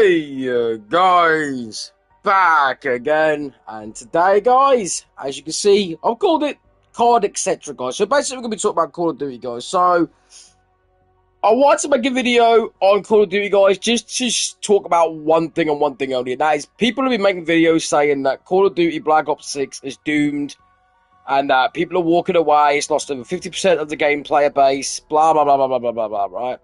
Hey guys, back again, and today guys, as you can see, I've called it COD etc guys. So basically we're going to be talking about Call of Duty guys. So I wanted to make a video on Call of Duty guys, just to talk about one thing and one thing only, and that is people have been making videos saying that Call of Duty Black Ops 6 is doomed, and that people are walking away, it's lost over 50% of the game player base, blah blah blah blah blah blah blah blah, right?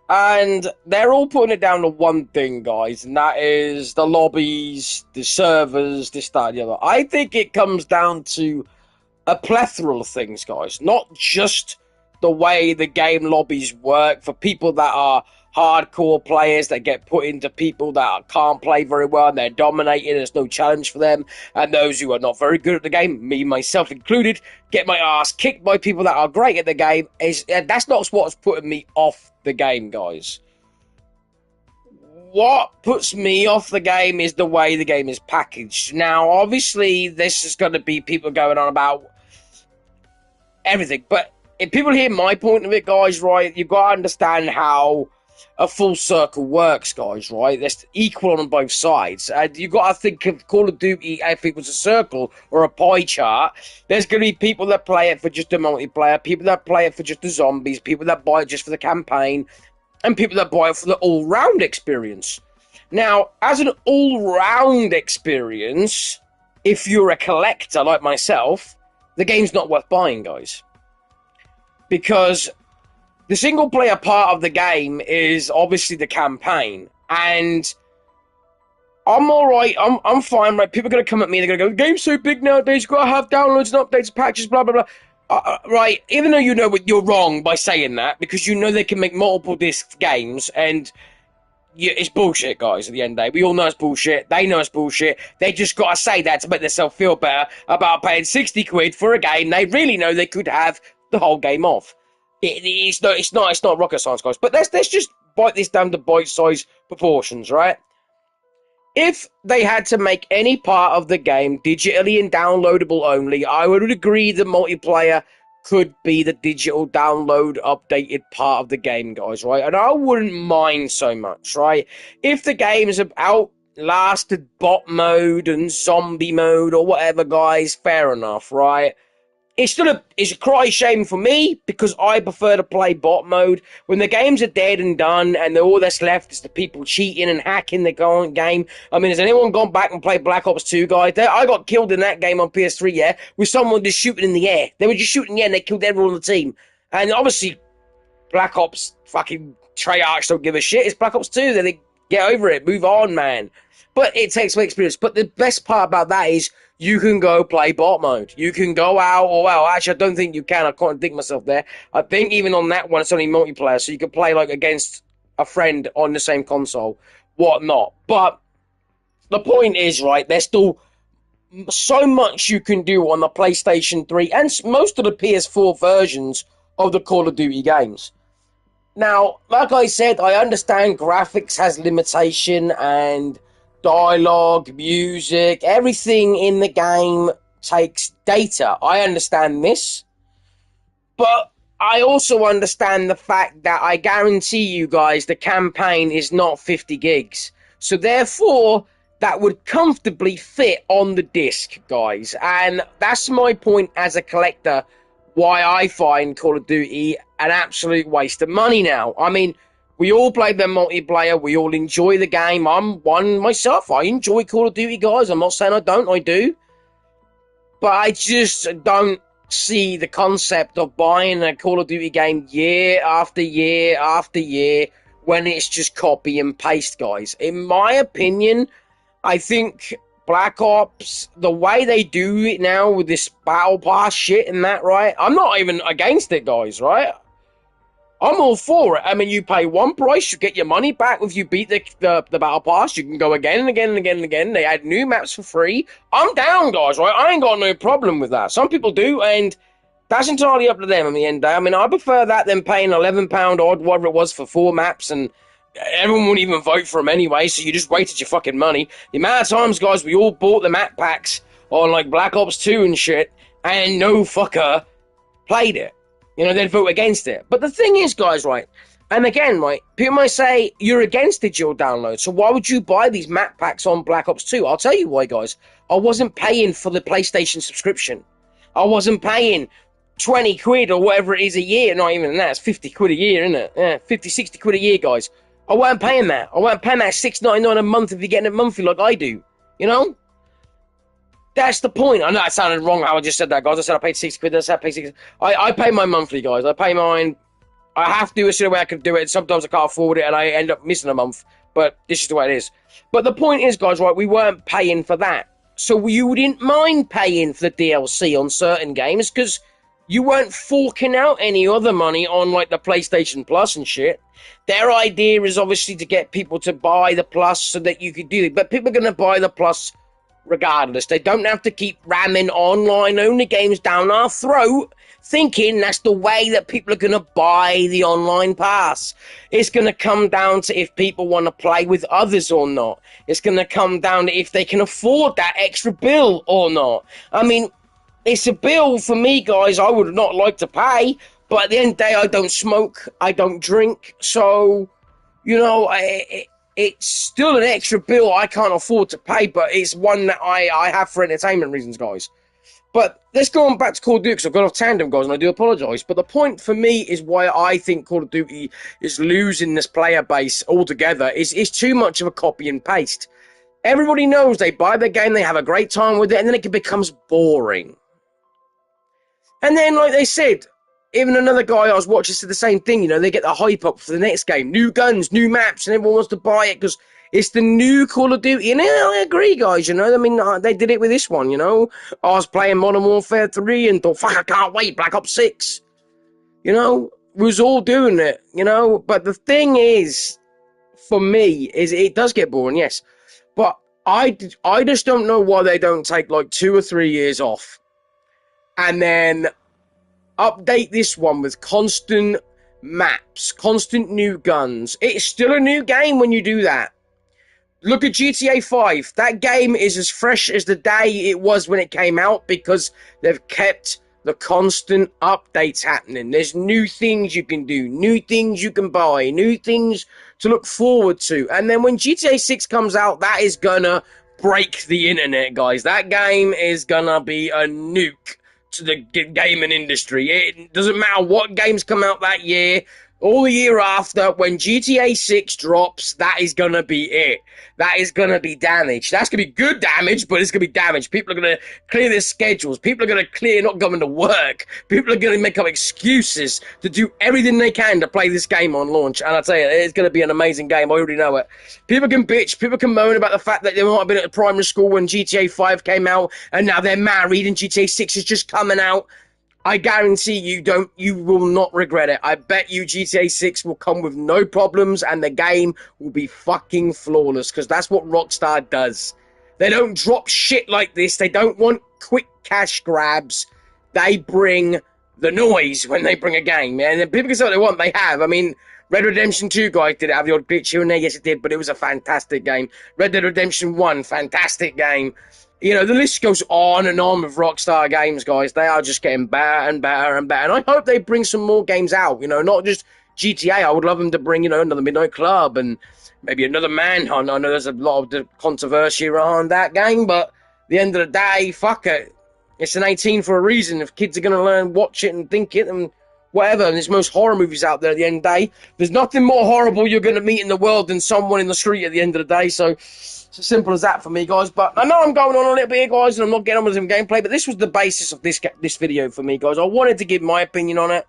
And they're all putting it down to one thing, guys, and that is the lobbies, the servers, this, that, and the other. I think it comes down to a plethora of things, guys. Not just the way the game lobbies work for people that are hardcore players that get put into people that can't play very well and they're dominating, there's no challenge for them, and those who are not very good at the game, me myself included, get my ass kicked by people that are great at the game. That's not what's putting me off the game, guys. What puts me off the game is the way the game is packaged. Now, obviously, this is going to be people going on about everything, but if people hear my point of it, guys, right, you've got to understand how a full circle works, guys, right? There's equal on both sides. And you've got to think of Call of Duty, if it was a circle or a pie chart, there's going to be people that play it for just the multiplayer, people that play it for just the zombies, people that buy it just for the campaign, and people that buy it for the all-round experience. Now, as an all-round experience, if you're a collector like myself, the game's not worth buying, guys. Because the single player part of the game is obviously the campaign, and I'm alright, I'm fine, right? People are going to come at me, they're going to go, the game's so big nowadays, you've got to have downloads and updates, patches, blah, blah, blah. Right, even though you know you're wrong by saying that, because you know they can make multiple disc games, and it's bullshit, guys, at the end of the day. We all know it's bullshit, they know it's bullshit, they just got to say that to make themselves feel better about paying 60 quid for a game they really know they could have the whole game off. It's not rocket science, guys. But let's just bite this down to bite-sized proportions, right? If they had to make any part of the game digitally and downloadable only, I would agree the multiplayer could be the digital download updated part of the game, guys, right? And I wouldn't mind so much, right? If the games have outlasted bot mode and zombie mode or whatever, guys, fair enough, right? It's a cry shame for me, because I prefer to play bot mode. When the games are dead and done, and all that's left is the people cheating and hacking the game. I mean, has anyone gone back and played Black Ops 2, guys? I got killed in that game on PS3, yeah, with someone just shooting in the air. They were just shooting in the air, and they killed everyone on the team. And obviously, Black Ops fucking Treyarch don't give a shit. It's Black Ops 2, then they get over it, move on, man. But it takes my experience. But the best part about that is you can go play bot mode. You can go out, or well, actually, I don't think you can. I can't think myself there. I think even on that one, it's only multiplayer, so you can play like against a friend on the same console, whatnot. But the point is, right, there's still so much you can do on the PlayStation 3 and most of the PS4 versions of the Call of Duty games. Now, like I said, I understand graphics has limitation and dialogue, music, everything in the game takes data. I understand this. But I also understand the fact that I guarantee you guys the campaign is not 50 gigs. So therefore, that would comfortably fit on the disc, guys. And that's my point as a collector, why I find Call of Duty an absolute waste of money now. I mean, we all play the multiplayer. We all enjoy the game. I'm one myself. I enjoy Call of Duty, guys. I'm not saying I don't. I do. But I just don't see the concept of buying a Call of Duty game year after year after year when it's just copy and paste, guys. In my opinion, I think Black Ops, the way they do it now with this Battle Pass shit and that, right? I'm not even against it, guys, right? I'm all for it. I mean, you pay one price, you get your money back if you beat the Battle Pass. You can go again and again and again and again. They add new maps for free. I'm down, guys, right? I ain't got no problem with that. Some people do, and that's entirely up to them in the end of the day. I mean, I prefer that than paying £11 odd, whatever it was, for 4 maps, and everyone wouldn't even vote for them anyway, so you just wasted your fucking money. The amount of times, guys, we all bought the map packs on, like, Black Ops 2 and shit, and no fucker played it. You know, they'd vote against it. But the thing is, guys, right, And again, right, people might say you're against digital download, so why would you buy these map packs on Black Ops 2? I'll tell you why, guys. I wasn't paying for the PlayStation subscription. I wasn't paying 20 quid or whatever it is a year. Not even that. It's 50 quid a year, isn't it? Yeah, 50, 60 quid a year, guys. I weren't paying that. I weren't paying that $6.99 a month if you're getting it monthly like I do. You know? That's the point. I know it sounded wrong how I just said that, guys. I said I paid 60 quid. I said I paid 60. I pay my monthly, guys. I pay mine. I have to. It's the way I can do it. Sometimes I can't afford it, and I end up missing a month. But this is the way it is. But the point is, guys, right? We weren't paying for that, so you didn't mind paying for the DLC on certain games because you weren't forking out any other money on like the PlayStation Plus and shit. Their idea is obviously to get people to buy the Plus so that you could do it. But people are going to buy the Plus regardless. They don't have to keep ramming online-only games down our throat, thinking that's the way that people are going to buy the online pass. It's going to come down to if people want to play with others or not. It's going to come down to if they can afford that extra bill or not. I mean, it's a bill for me, guys, I would not like to pay, but at the end of the day, I don't smoke, I don't drink, so, you know, it's still an extra bill I can't afford to pay, but it's one that I have for entertainment reasons, guys. But let's go on back to Call of Duty, because I've got off tandem, guys, and I do apologise. But the point for me is why I think Call of Duty is losing this player base altogether is it's too much of a copy and paste. Everybody knows they buy the game, they have a great time with it, and then it becomes boring. And then, like they said, even another guy I was watching said the same thing, you know, they get the hype up for the next game. New guns, new maps, and everyone wants to buy it because it's the new Call of Duty. And I agree, guys, you know, I mean, they did it with this one, you know. I was playing Modern Warfare 3 and thought, fuck, I can't wait, Black Ops 6. You know, we was all doing it, you know. But the thing is, for me, is it does get boring, yes. But I just don't know why they don't take, like, 2 or 3 years off. And then update this one with constant maps, constant new guns. It's still a new game when you do that. Look at GTA 5. That game is as fresh as the day it was when it came out because they've kept the constant updates happening. There's new things you can do, new things you can buy, new things to look forward to. And then when GTA 6 comes out, that is gonna break the internet, guys. That game is gonna be a nuke to the gaming industry. It doesn't matter what games come out that year or the year after. When GTA 6 drops, that is gonna be it. That is gonna be damage. That's gonna be good damage, but it's gonna be damage. People are gonna clear their schedules. People are gonna clear not going to work. People are gonna make up excuses to do everything they can to play this game on launch. And I tell you, it's gonna be an amazing game. I already know it. People can bitch. People can moan about the fact that they might have been at primary school when GTA 5 came out, and now they're married and GTA 6 is just coming out. I guarantee you will not regret it. I bet you GTA 6 will come with no problems and the game will be fucking flawless because that's what Rockstar does. They don't drop shit like this. They don't want quick cash grabs. They bring the noise when they bring a game. And people can say what they want. They have. I mean, Red Dead Redemption 2, guys, did it have the odd glitch here and there? Yes, it did, but it was a fantastic game. Red Dead Redemption 1, fantastic game. You know, the list goes on and on with Rockstar games, guys. They are just getting better and better and better. And I hope they bring some more games out, you know, not just GTA. I would love them to bring, you know, another Midnight Club and maybe another Manhunt. I know there's a lot of controversy around that game, but at the end of the day, fuck it. It's an 18 for a reason. If kids are going to learn, watch it and think it and whatever. And there's most horror movies out there at the end of the day. There's nothing more horrible you're going to meet in the world than someone in the street at the end of the day. So it's as simple as that for me, guys. But I know I'm going on a little bit here, guys, and I'm not getting on with some gameplay, but this was the basis of this video for me, guys. I wanted to give my opinion on it.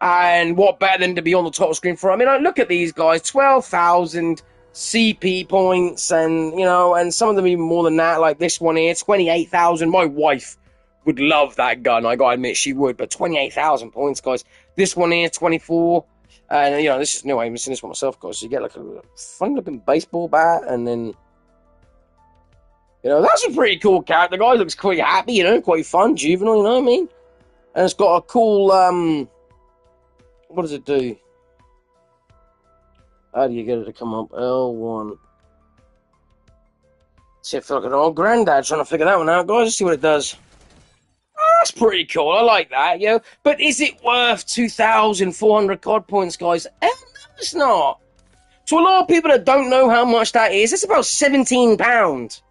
And what better than to be on the top screen for it? I mean, look at these guys. 12,000 CP points, and, you know, and some of them even more than that, like this one here, 28,000. My wife would love that gun. I gotta admit she would, but 28,000 points, guys. This one here, 24. And, you know, this is new. I haven't seen this one myself, guys. So you get, like, a fun-looking baseball bat, and then, you know, that's a pretty cool character. The guy looks quite happy, you know, quite fun, juvenile, you know what I mean? And it's got a cool, what does it do? How do you get it to come up? L1. See, I feel like an old granddad trying to figure that one out, guys. Let's see what it does. that's pretty cool. I like that, you know. But is it worth 2,400 COD points, guys? Hell no, it's not. To a lot of people that don't know how much that is, it's about £17.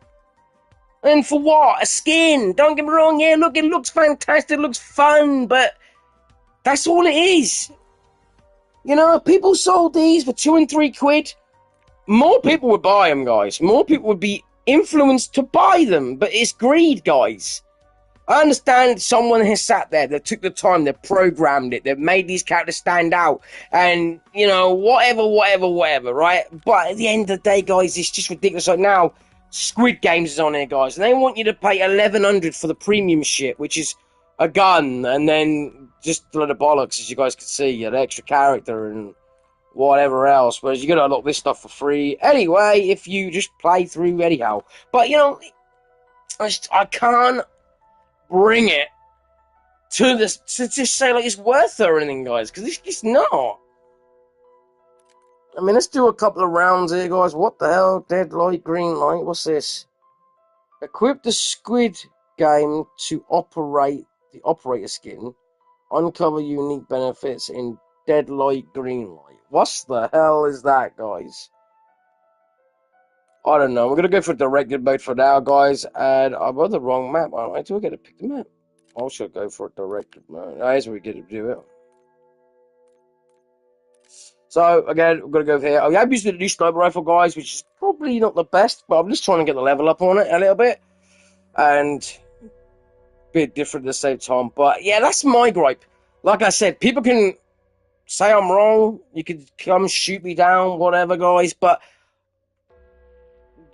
And for what? A skin. Don't get me wrong, yeah, look, it looks fantastic, it looks fun, but that's all it is. You know, people sold these for £2 and £3. More people would buy them, guys. More people would be influenced to buy them, but it's greed, guys. I understand someone has sat there, that took the time, they programmed it, they've made these characters stand out, and, you know, whatever, right? But at the end of the day, guys, it's just ridiculous. Like now, Squid Games is on here, guys, and they want you to pay $1,100 for the premium shit, which is a gun, and then just a lot of bollocks, as you guys can see, an extra character and whatever else, whereas you gotta unlock this stuff for free anyway if you just play through anyhow. But, you know, I can't bring it to this to just say like it's worth it or anything, guys, because it's not. I mean, let's do a couple of rounds here, guys. What the hell? Dead light, green light. What's this? Equip the Squid Game to operate the operator skin. Uncover unique benefits in dead light, green light. What the hell is that, guys? I don't know. We're going to go for directed mode for now, guys. And I'm on the wrong map, aren't I? Do I get to pick the map? I should go for a directed mode. That's where we get to do it. So, again, we're going to go here. I am using the new sniper rifle, guys, which is probably not the best, but I'm just trying to get the level up on it a little bit. And a bit different at the same time. But, yeah, that's my gripe. Like I said, people can say I'm wrong. You can come shoot me down, whatever, guys. But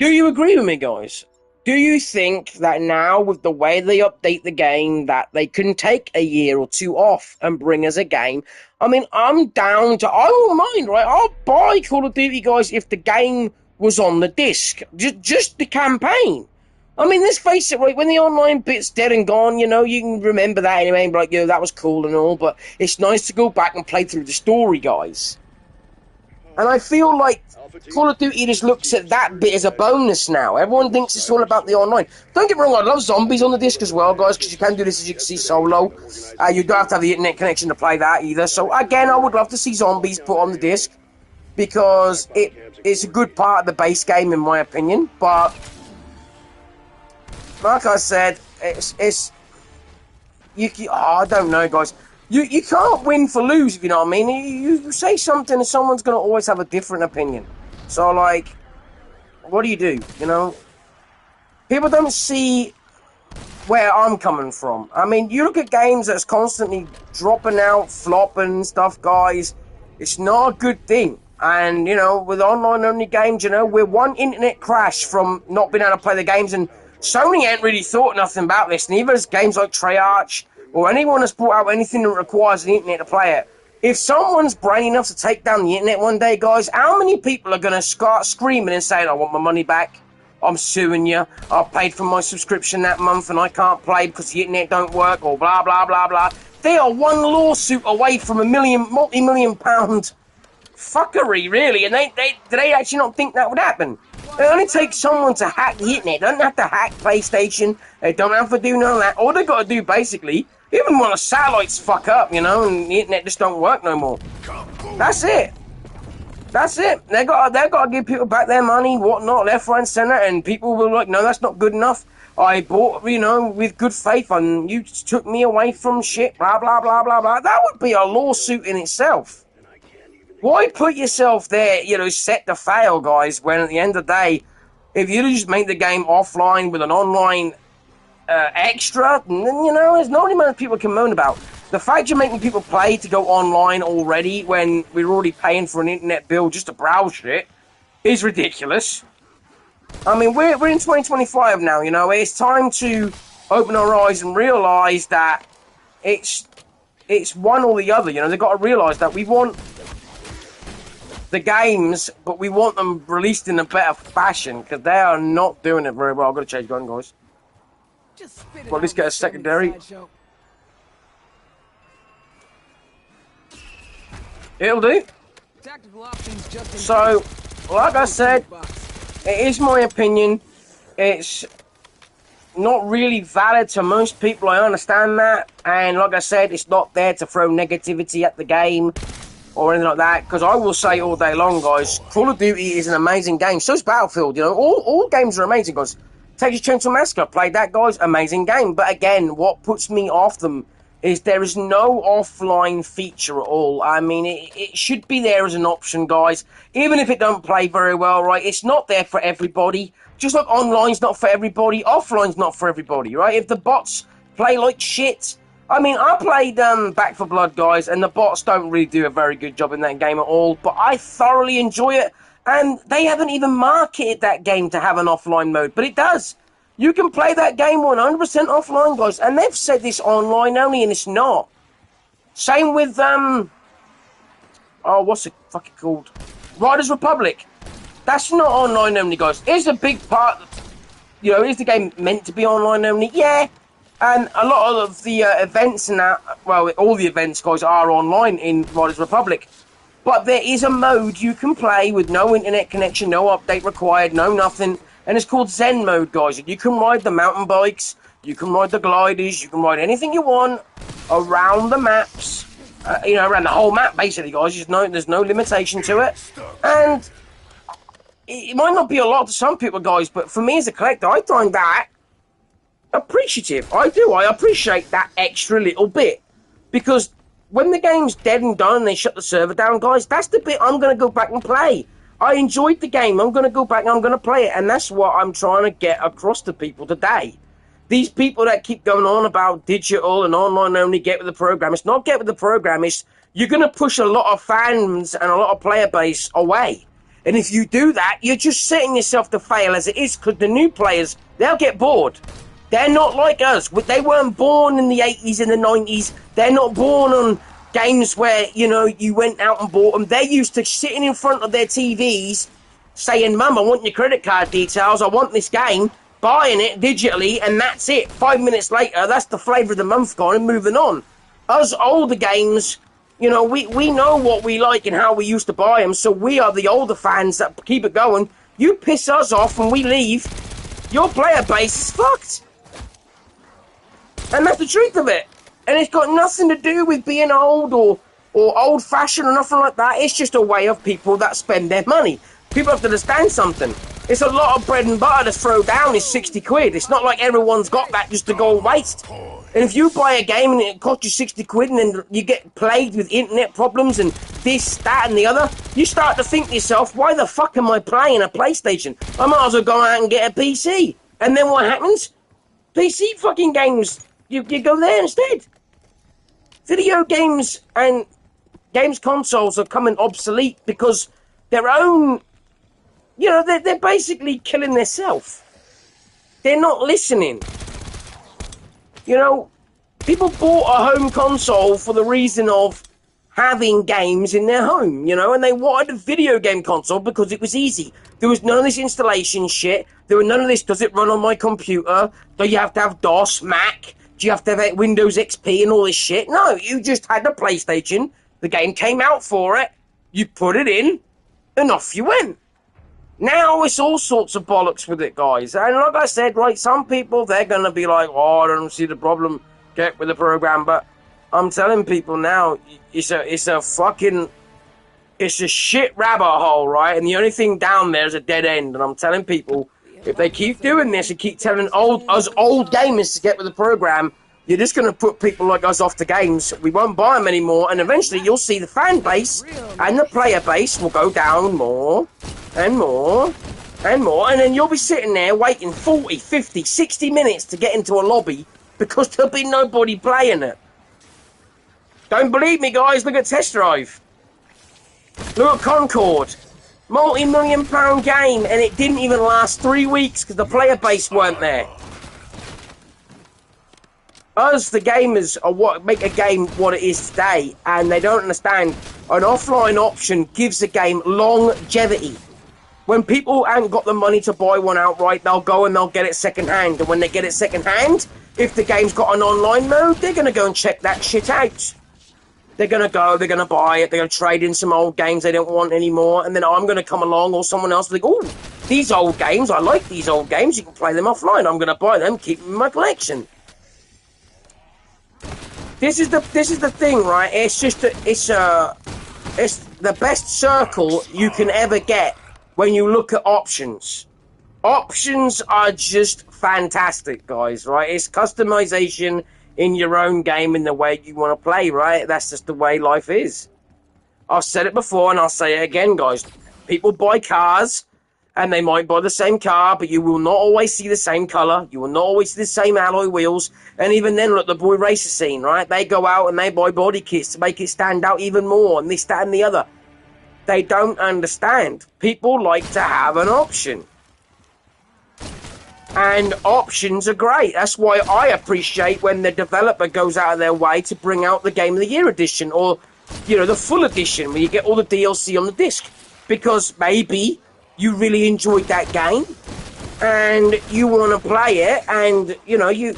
do you agree with me, guys? Do you think that now, with the way they update the game, that they can take a year or two off and bring us a game? I mean, I'm down to... I don't mind, right? I'll buy Call of Duty, guys, if the game was on the disc. Just the campaign. I mean, let's face it, right? When the online bit's dead and gone, you know, you can remember that anyway, and be like, you know, that was cool and all, but it's nice to go back and play through the story, guys. And I feel like Call of Duty just looks at that bit as a bonus now. Everyone thinks it's all about the online. Don't get me wrong, I love zombies on the disc as well, guys, because you can do this, as you can see, solo. You don't have to have the internet connection to play that either. So, again, I would love to see zombies put on the disc, because it's a good part of the base game, in my opinion. But, like I said, I don't know, guys. You can't win for lose, if you know what I mean. You say something and someone's going to always have a different opinion. So, like, what do? You know? People don't see where I'm coming from. I mean, you look at games that's constantly dropping out, flopping stuff, guys. It's not a good thing. And, you know, with online-only games, you know, we're one internet crash from not being able to play the games. And Sony ain't really thought nothing about this. Neither has games like Treyarch, or anyone that's brought out anything that requires the internet to play it. If someone's brainy enough to take down the internet one day, guys, how many people are going to start screaming and saying, I want my money back, I'm suing you, I paid for my subscription that month and I can't play because the internet don't work, or blah, blah, blah, blah. They are one lawsuit away from a multi-million pound fuckery, really, and they actually not think that would happen. It only takes someone to hack the internet. They don't have to hack PlayStation. They don't have to do none of that. All they got to do, basically, even when the satellites fuck up, you know, and the internet just don't work no more. That's it. That's it. They got to give people back their money, whatnot, left, right, and centre, and people will like, no, that's not good enough. I bought, you know, with good faith, and you took me away from shit, blah, blah, blah, blah, blah. That would be a lawsuit in itself. Why put yourself there, you know, set to fail, guys, when at the end of the day, if you just make the game offline with an online extra, then, you know, there's not many people can moan about. The fact you're making people play to go online already when we're already paying for an internet bill just to browse shit is ridiculous. I mean, we're in 2025 now, you know. It's time to open our eyes and realise that it's one or the other, you know. They've got to realise that we want the games, but we want them released in a better fashion, because they are not doing it very well. I've got to change gun, guys. Well, let's get a secondary. It'll do. So, like I said, it is my opinion. It's not really valid to most people. I understand that, and like I said, it's not there to throw negativity at the game or anything like that, because I will say all day long, guys, Call of Duty is an amazing game. So is Battlefield, you know. All games are amazing, guys. Texas Chainsaw Massacre, played that, guys, amazing game. But again, what puts me off them is there is no offline feature at all. I mean, it should be there as an option, guys. Even if it don't play very well, right? It's not there for everybody. Just like online's not for everybody, offline's not for everybody, right? If the bots play like shit... I mean, I played Back 4 Blood, guys, and the bots don't really do a very good job in that game at all, but I thoroughly enjoy it, and they haven't even marketed that game to have an offline mode, but it does. You can play that game 100% offline, guys, and they've said this online only, and it's not. Same with, what's it fucking called? Riders Republic. That's not online only, guys. It's a big part, you know, is the game meant to be online only? Yeah. And a lot of the events and that, well, all the events, guys, are online in Riders Republic. But there is a mode you can play with no internet connection, no update required, no nothing. And it's called Zen mode, guys. You can ride the mountain bikes, you can ride the gliders, you can ride anything you want around the maps. You know, around the whole map, basically, guys. There's no limitation to it. And it might not be a lot to some people, guys, but for me as a collector, I find that appreciative. I do. I appreciate that extra little bit, because when the game's dead and done and they shut the server down, guys, that's the bit I'm going to go back and play. I enjoyed the game. I'm going to go back and I'm going to play it, and that's what I'm trying to get across to people today. These people that keep going on about digital and online only, get with the program. It's not get with the program. It's you're going to push a lot of fans and a lot of player base away. And if you do that, you're just setting yourself to fail as it is, because the new players, they'll get bored. They're not like us. They weren't born in the 80s and the 90s. They're not born on games where, you know, you went out and bought them. They're used to sitting in front of their TVs saying, Mum, I want your credit card details. I want this game. Buying it digitally, and that's it. 5 minutes later, that's the flavour of the month gone and moving on. Us older games, you know, we know what we like and how we used to buy them, so we are the older fans that keep it going. You piss us off when we leave, your player base is fucked. And that's the truth of it. And it's got nothing to do with being old or old-fashioned or nothing like that. It's just a way of people that spend their money. People have to understand something. It's a lot of bread and butter to throw down is 60 quid. It's not like everyone's got that just to go and waste. And if you buy a game and it costs you 60 quid and then you get plagued with internet problems and this, that and the other, you start to think to yourself, why the fuck am I playing a PlayStation? I might as well go out and get a PC. And then what happens? PC fucking games... You go there instead. Video games and games consoles are coming obsolete because their own, you know, they're basically killing themselves. They're not listening. You know, people bought a home console for the reason of having games in their home, you know, and they wanted a video game console because it was easy. There was none of this installation shit. There was none of this, does it run on my computer? Do you have to have DOS, Mac? Do you have to have Windows XP and all this shit? No, you just had a PlayStation. The game came out for it. You put it in, and off you went. Now it's all sorts of bollocks with it, guys. And like I said, right, some people, they're going to be like, oh, I don't see the problem. Get with the program. But I'm telling people now, it's a shit rabbit hole, right? And the only thing down there is a dead end. And I'm telling people, if they keep doing this and keep telling us old gamers to get with the program, you're just going to put people like us off the games. We won't buy them anymore, and eventually you'll see the fan base and the player base will go down more and more and more, and then you'll be sitting there waiting 40, 50, 60 minutes to get into a lobby because there'll be nobody playing it. Don't believe me, guys? Look at Test Drive. Look at Concord. Multi-million-pound game, and it didn't even last 3 weeks because the player base weren't there. Us, the gamers, are what make a game what it is today, and they don't understand an offline option gives a game longevity. When people haven't got the money to buy one outright, they'll go and they'll get it second-hand, and when they get it second-hand, if the game's got an online mode, they're going to go and check that shit out. They're going to go, they're going to buy it, they're going to trade in some old games they don't want anymore, and then I'm going to come along or someone else will be like, oh, these old games, I like these old games, you can play them offline. I'm going to buy them, keep them in my collection. This is the thing, right? It's the best circle you can ever get when you look at options. Options are just fantastic, guys, right? It's customization in your own game in the way you want to play, right? That's just the way life is. I've said it before and I'll say it again, guys. People buy cars and they might buy the same car, but you will not always see the same color. You will not always see the same alloy wheels. And even then, look, the boy racer scene, right? They go out and they buy body kits to make it stand out even more, and this, that, and the other. They don't understand. People like to have an option. And options are great. That's why I appreciate when the developer goes out of their way to bring out the Game of the Year edition, or, you know, the full edition where you get all the DLC on the disc. Because maybe you really enjoyed that game and you want to play it, and, you know, you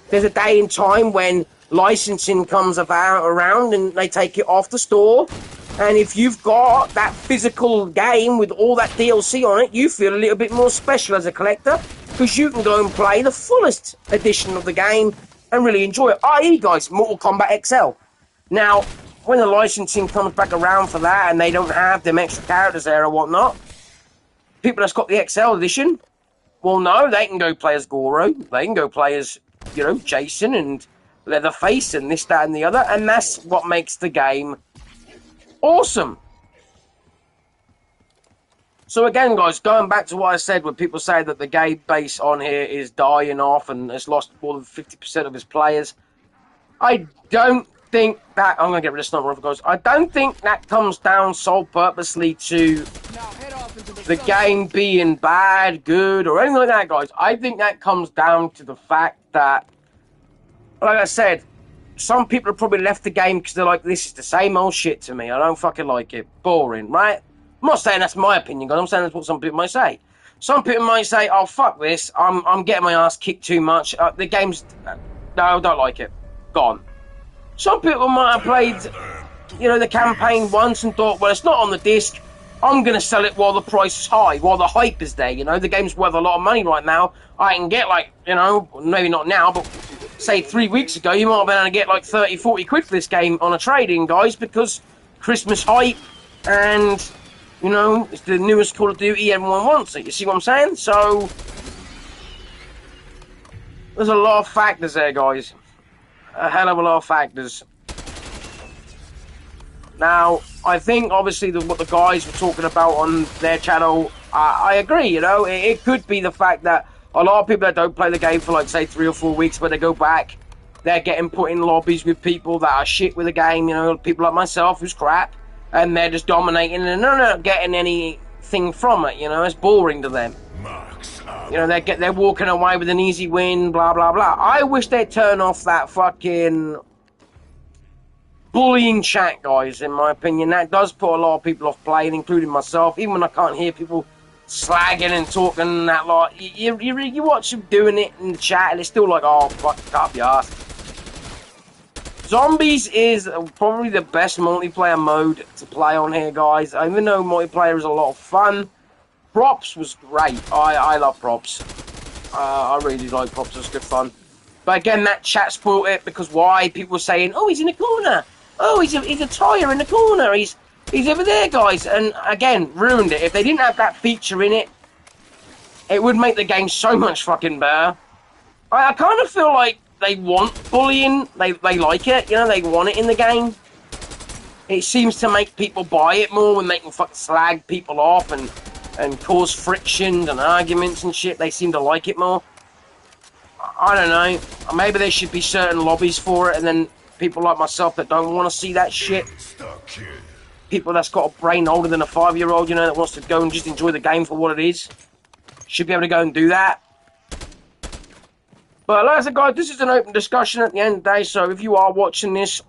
there's a day in time when licensing comes around and they take it off the store. And if you've got that physical game with all that DLC on it, you feel a little bit more special as a collector, because you can go and play the fullest edition of the game and really enjoy it. I.e., guys, Mortal Kombat XL. Now, when the licensing comes back around for that and they don't have them extra characters there or whatnot, people that's got the XL edition, well, no, they can go play as Goro. They can go play as, you know, Jason and Leatherface and this, that, and the other. And that's what makes the game awesome. So again, guys, going back to what I said, when people say that the game base on here is dying off and it's lost more than 50% of its players, I don't think that... I'm going to get rid of Sniper Rifle, guys. I don't think that comes down so purposely to the game being bad, good, or anything like that, guys. I think that comes down to the fact that, like I said, some people have probably left the game because they're like, this is the same old shit to me. I don't fucking like it. Boring, right? I'm not saying that's my opinion, guys. I'm saying that's what some people might say. Some people might say, oh, fuck this. I'm getting my ass kicked too much. The game's... no, I don't like it. Gone. Some people might have played, you know, the campaign once and thought, well, it's not on the disc. I'm going to sell it while the price is high, while the hype is there, you know. The game's worth a lot of money right now. I can get, like, you know, maybe not now, but say 3 weeks ago, you might have been able to get, like, 30, 40 quid for this game on a trade-in, guys, because Christmas hype and, you know, it's the newest Call of Duty, everyone wants it. You see what I'm saying? So, there's a lot of factors there, guys. A hell of a lot of factors. Now, I think, obviously, what the guys were talking about on their channel, I agree, you know. It could be the fact that a lot of people that don't play the game for, like, say, 3 or 4 weeks, when they go back, they're getting put in lobbies with people that are shit with the game, you know, people like myself who's crap, and they're just dominating, and they're not getting anything from it, you know. It's boring to them. You know, they're walking away with an easy win, blah, blah, blah. I wish they'd turn off that fucking bullying chat, guys, in my opinion. That does put a lot of people off playing, including myself. Even when I can't hear people slagging and talking that lot, you watch them doing it in the chat, and it's still like, oh, fuck up your ass. Zombies is probably the best multiplayer mode to play on here, guys. Even though multiplayer is a lot of fun, Props was great. I love Props. I really like Props. It was good fun. But again, that chat spoiled it, because why? People were saying, oh, he's in the corner. Oh, he's a tyre in the corner. He's over there, guys. And again, ruined it. If they didn't have that feature in it, it would make the game so much fucking better. I kind of feel like they want bullying. They like it. You know, they want it in the game. It seems to make people buy it more when they can fucking slag people off and cause frictions and arguments and shit. They seem to like it more. I don't know. Maybe there should be certain lobbies for it, and then people like myself that don't want to see that shit. People that's got a brain older than a 5-year-old, you know, that wants to go and just enjoy the game for what it is, should be able to go and do that. But like I said, guys, this is an open discussion at the end of the day, so if you are watching this,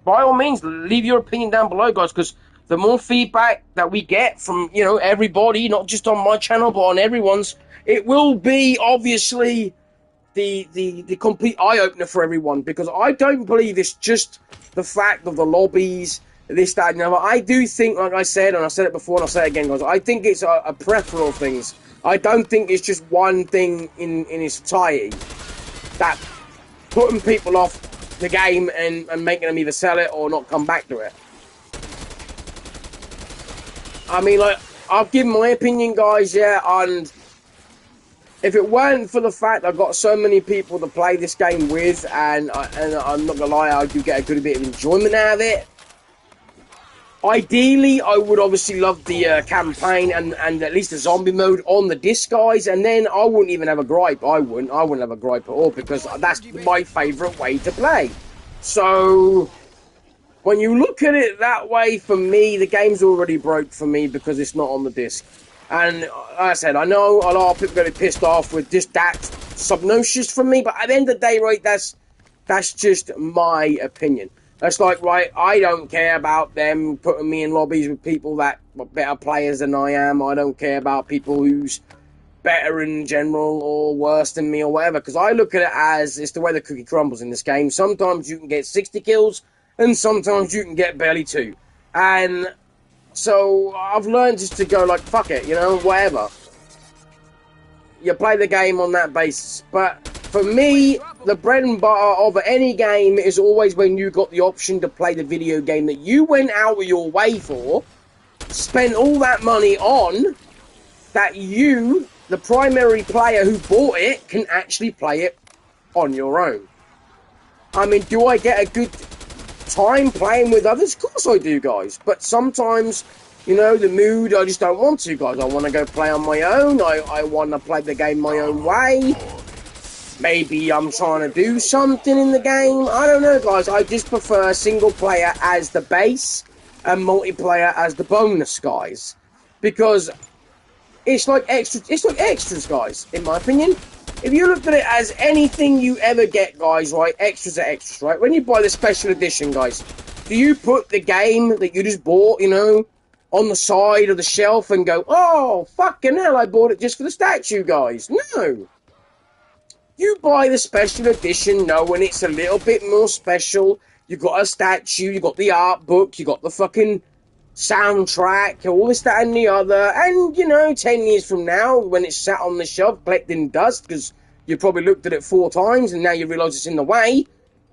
by all means, leave your opinion down below, guys, because the more feedback that we get from, you know, everybody, not just on my channel, but on everyone's, it will be, obviously, the complete eye-opener for everyone, because I don't believe it's just the fact of the lobbies this, that, and the other. I do think, like I said, and I said it before and I'll say it again, guys, I think it's a plethora of things. I don't think it's just one thing in its entirety that putting people off the game and making them either sell it or not come back to it. I mean, like, I'll give my opinion, guys, yeah, and if it weren't for the fact I've got so many people to play this game with, and I'm not gonna lie, I do get a good bit of enjoyment out of it. Ideally, I would obviously love the campaign and at least the zombie mode on the disc, guys, and then I wouldn't even have a gripe. I wouldn't have a gripe at all, because that's my favourite way to play. So, when you look at it that way, for me, the game's already broke for me because it's not on the disc. And like I said, I know a lot of people are going to be pissed off with just that subnotious from me, but at the end of the day, right, that's just my opinion. That's like, right, I don't care about them putting me in lobbies with people that are better players than I am. I don't care about people who's better in general or worse than me or whatever, because I look at it as it's the way the cookie crumbles in this game. Sometimes you can get 60 kills, and sometimes you can get barely 2. And so I've learned just to go like, fuck it, you know, whatever. You play the game on that basis. But for me, the bread and butter of any game is always when you got the option to play the video game that you went out of your way for, spent all that money on, that you, the primary player who bought it, can actually play it on your own. I mean, do I get a good time playing with others? Of course I do, guys. But sometimes, you know, the mood, I just don't want to, guys. I want to go play on my own. I want to play the game my own way. Maybe I'm trying to do something in the game. I don't know, guys. I just prefer single player as the base and multiplayer as the bonus, guys. Because it's like extras, guys, in my opinion. If you looked at it as anything you ever get, guys, right, extras are extras, right? When you buy the special edition, guys, do you put the game that you just bought, you know, on the side of the shelf and go, oh, fucking hell, I bought it just for the statue, guys? No. You buy the special edition knowing it's a little bit more special. You got a statue, you got the art book, you got the fucking soundtrack, all this, that, and the other. And, you know, 10 years from now, when it's sat on the shelf collecting dust, because you probably looked at it 4 times and now you realise it's in the way,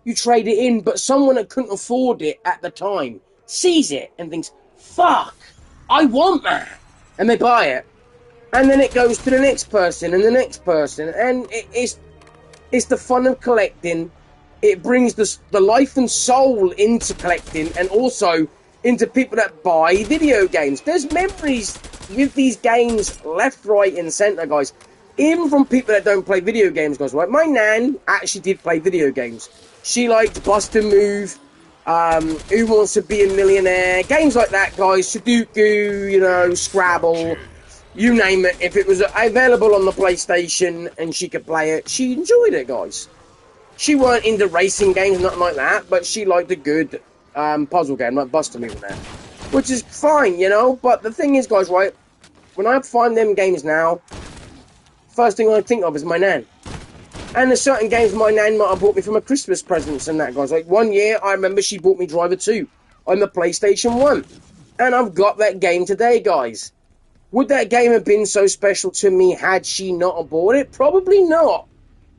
you trade it in. But someone that couldn't afford it at the time sees it and thinks, fuck, I want that. And they buy it. And then it goes to the next person and the next person. And it's the fun of collecting. It brings the life and soul into collecting, and also into people that buy video games. There's memories with these games left, right, and centre, guys. Even from people that don't play video games, guys, right? My nan actually did play video games. She liked Bust a Move, Who Wants to Be a Millionaire, games like that, guys. Sudoku, you know, Scrabble, you name it. If it was available on the PlayStation and she could play it, she enjoyed it, guys. She weren't into racing games, nothing like that, but she liked a good puzzle game, like Bust a Move and that. Which is fine, you know, but the thing is, guys, right, when I find them games now, first thing I think of is my nan. And there's certain games my nan might have bought me from a Christmas presents and that, guys. Like, one year, I remember she bought me Driver 2 on the PlayStation 1. And I've got that game today, guys. Would that game have been so special to me had she not have bought it? Probably not.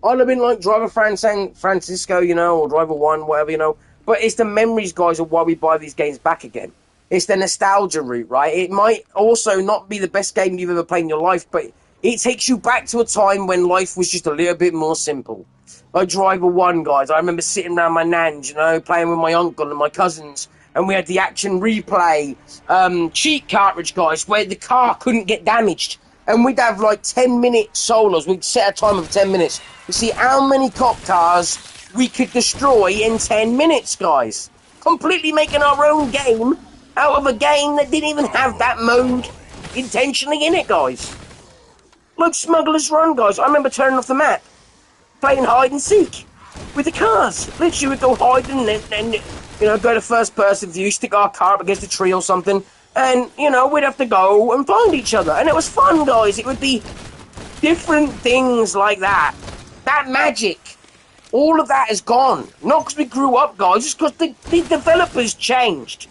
I'd have been like Driver San Francisco, you know, or Driver 1, whatever, you know. But it's the memories, guys, of why we buy these games back again. It's the nostalgia route, right? It might also not be the best game you've ever played in your life, but it takes you back to a time when life was just a little bit more simple. Like Driver 1, guys. I remember sitting around my nan's, you know, playing with my uncle and my cousins, and we had the action replay cheat cartridge, guys, where the car couldn't get damaged. And we'd have like 10-minute solos. We'd set a time of 10 minutes to see how many cop cars we could destroy in 10 minutes, guys. Completely making our own game out of a game that didn't even have that mode intentionally in it, guys. Like Smuggler's Run, guys. I remember turning off the map, playing hide and seek with the cars. Literally, we'd go hide and then you know, go to first person view, stick our car up against a tree or something, and, you know, we'd have to go and find each other. And it was fun, guys. It would be different things like that. That magic. All of that is gone. Not because we grew up, guys, just because the developers changed.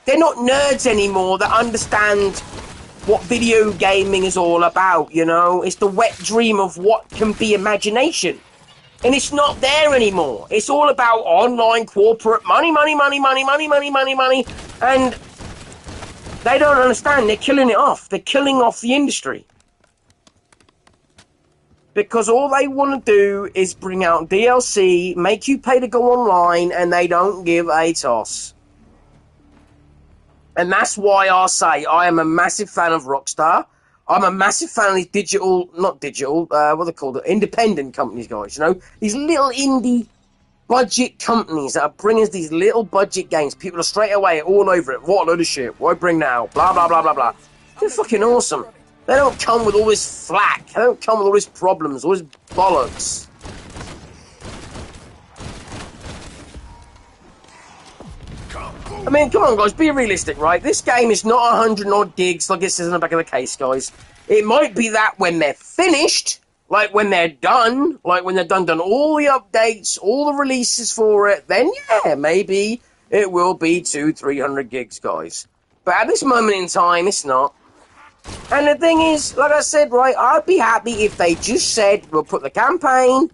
they're not nerds anymore that understand what video gaming is all about, you know? It's the wet dream of what can be imagination. And it's not there anymore. It's all about online corporate money, money, money, money, money, money, money, money. And they don't understand. They're killing it off. They're killing off the industry. Because all they want to do is bring out DLC, make you pay to go online, and they don't give a toss. And that's why I say I am a massive fan of Rockstar. I'm a massive fan of these what they called it, independent companies, guys, you know? These little indie budget companies that are bringing us these little budget games. People are straight away all over it. What a load of shit. Why bring that out? Blah, blah, blah, blah, blah. They're fucking awesome. They don't come with all this flack. They don't come with all these problems, all this bollocks. I mean, come on, guys, be realistic, right? This game is not 100 odd gigs like it says in the back of the case, guys. It might be that when they're finished, like when they're done, done all the updates, all the releases for it, then yeah, maybe it will be 200-300 gigs, guys. But at this moment in time, it's not. And the thing is, like I said, right, I'd be happy if they just said, we'll put the campaign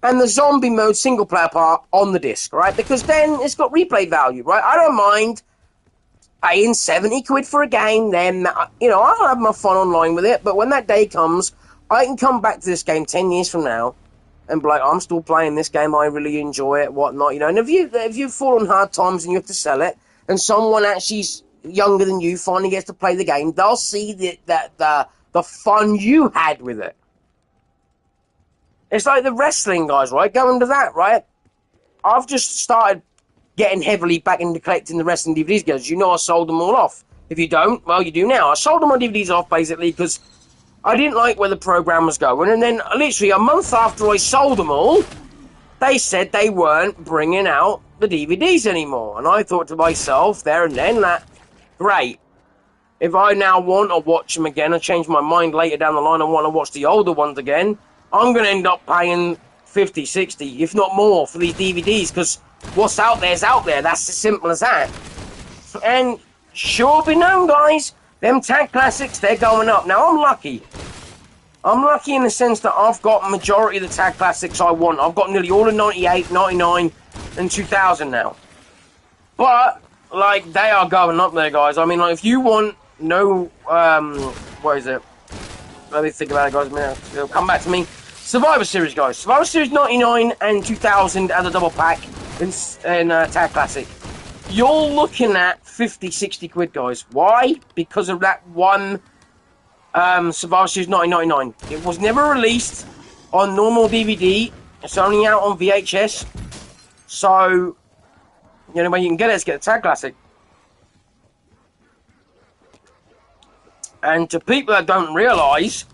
and the zombie mode single player part on the disc, right? Because then it's got replay value, right? I don't mind paying 70 quid for a game, then, you know, I'll have my fun online with it, but when that day comes, I can come back to this game 10 years from now and be like, I'm still playing this game, I really enjoy it, whatnot, you know? And if you fall on hard times and you have to sell it, and someone actually younger than you finally gets to play the game, they'll see the fun you had with it. It's like the wrestling guys, right? Go into that, right? I've just started getting heavily back into collecting the wrestling DVDs, guys. You know I sold them all off. If you don't, well, you do now. I sold them my DVDs off, basically, because I didn't like where the program was going. And then, literally, a month after I sold them all, they said they weren't bringing out the DVDs anymore. And I thought to myself, there and then, that, great. If I now want to watch them again, I change my mind later down the line, I want to watch the older ones again, I'm going to end up paying 50, 60, if not more, for these DVDs, because what's out there is out there. That's as simple as that. And sure be known, guys, them tag classics, they're going up. Now, I'm lucky. I'm lucky in the sense that I've got majority of the tag classics I want. I've got nearly all of 98, 99, and 2000 now. But, like, they are going up there, guys. I mean, like, if you want what is it? Let me think about it, guys. It'll come back to me. Survivor Series, guys. Survivor Series 99 and 2000 as a double pack in Tag Classic. You're looking at 50, 60 quid, guys. Why? Because of that one Survivor Series 1999. It was never released on normal DVD. It's only out on VHS. So, the only way you can get it is get a Tag Classic. And to people that don't realise,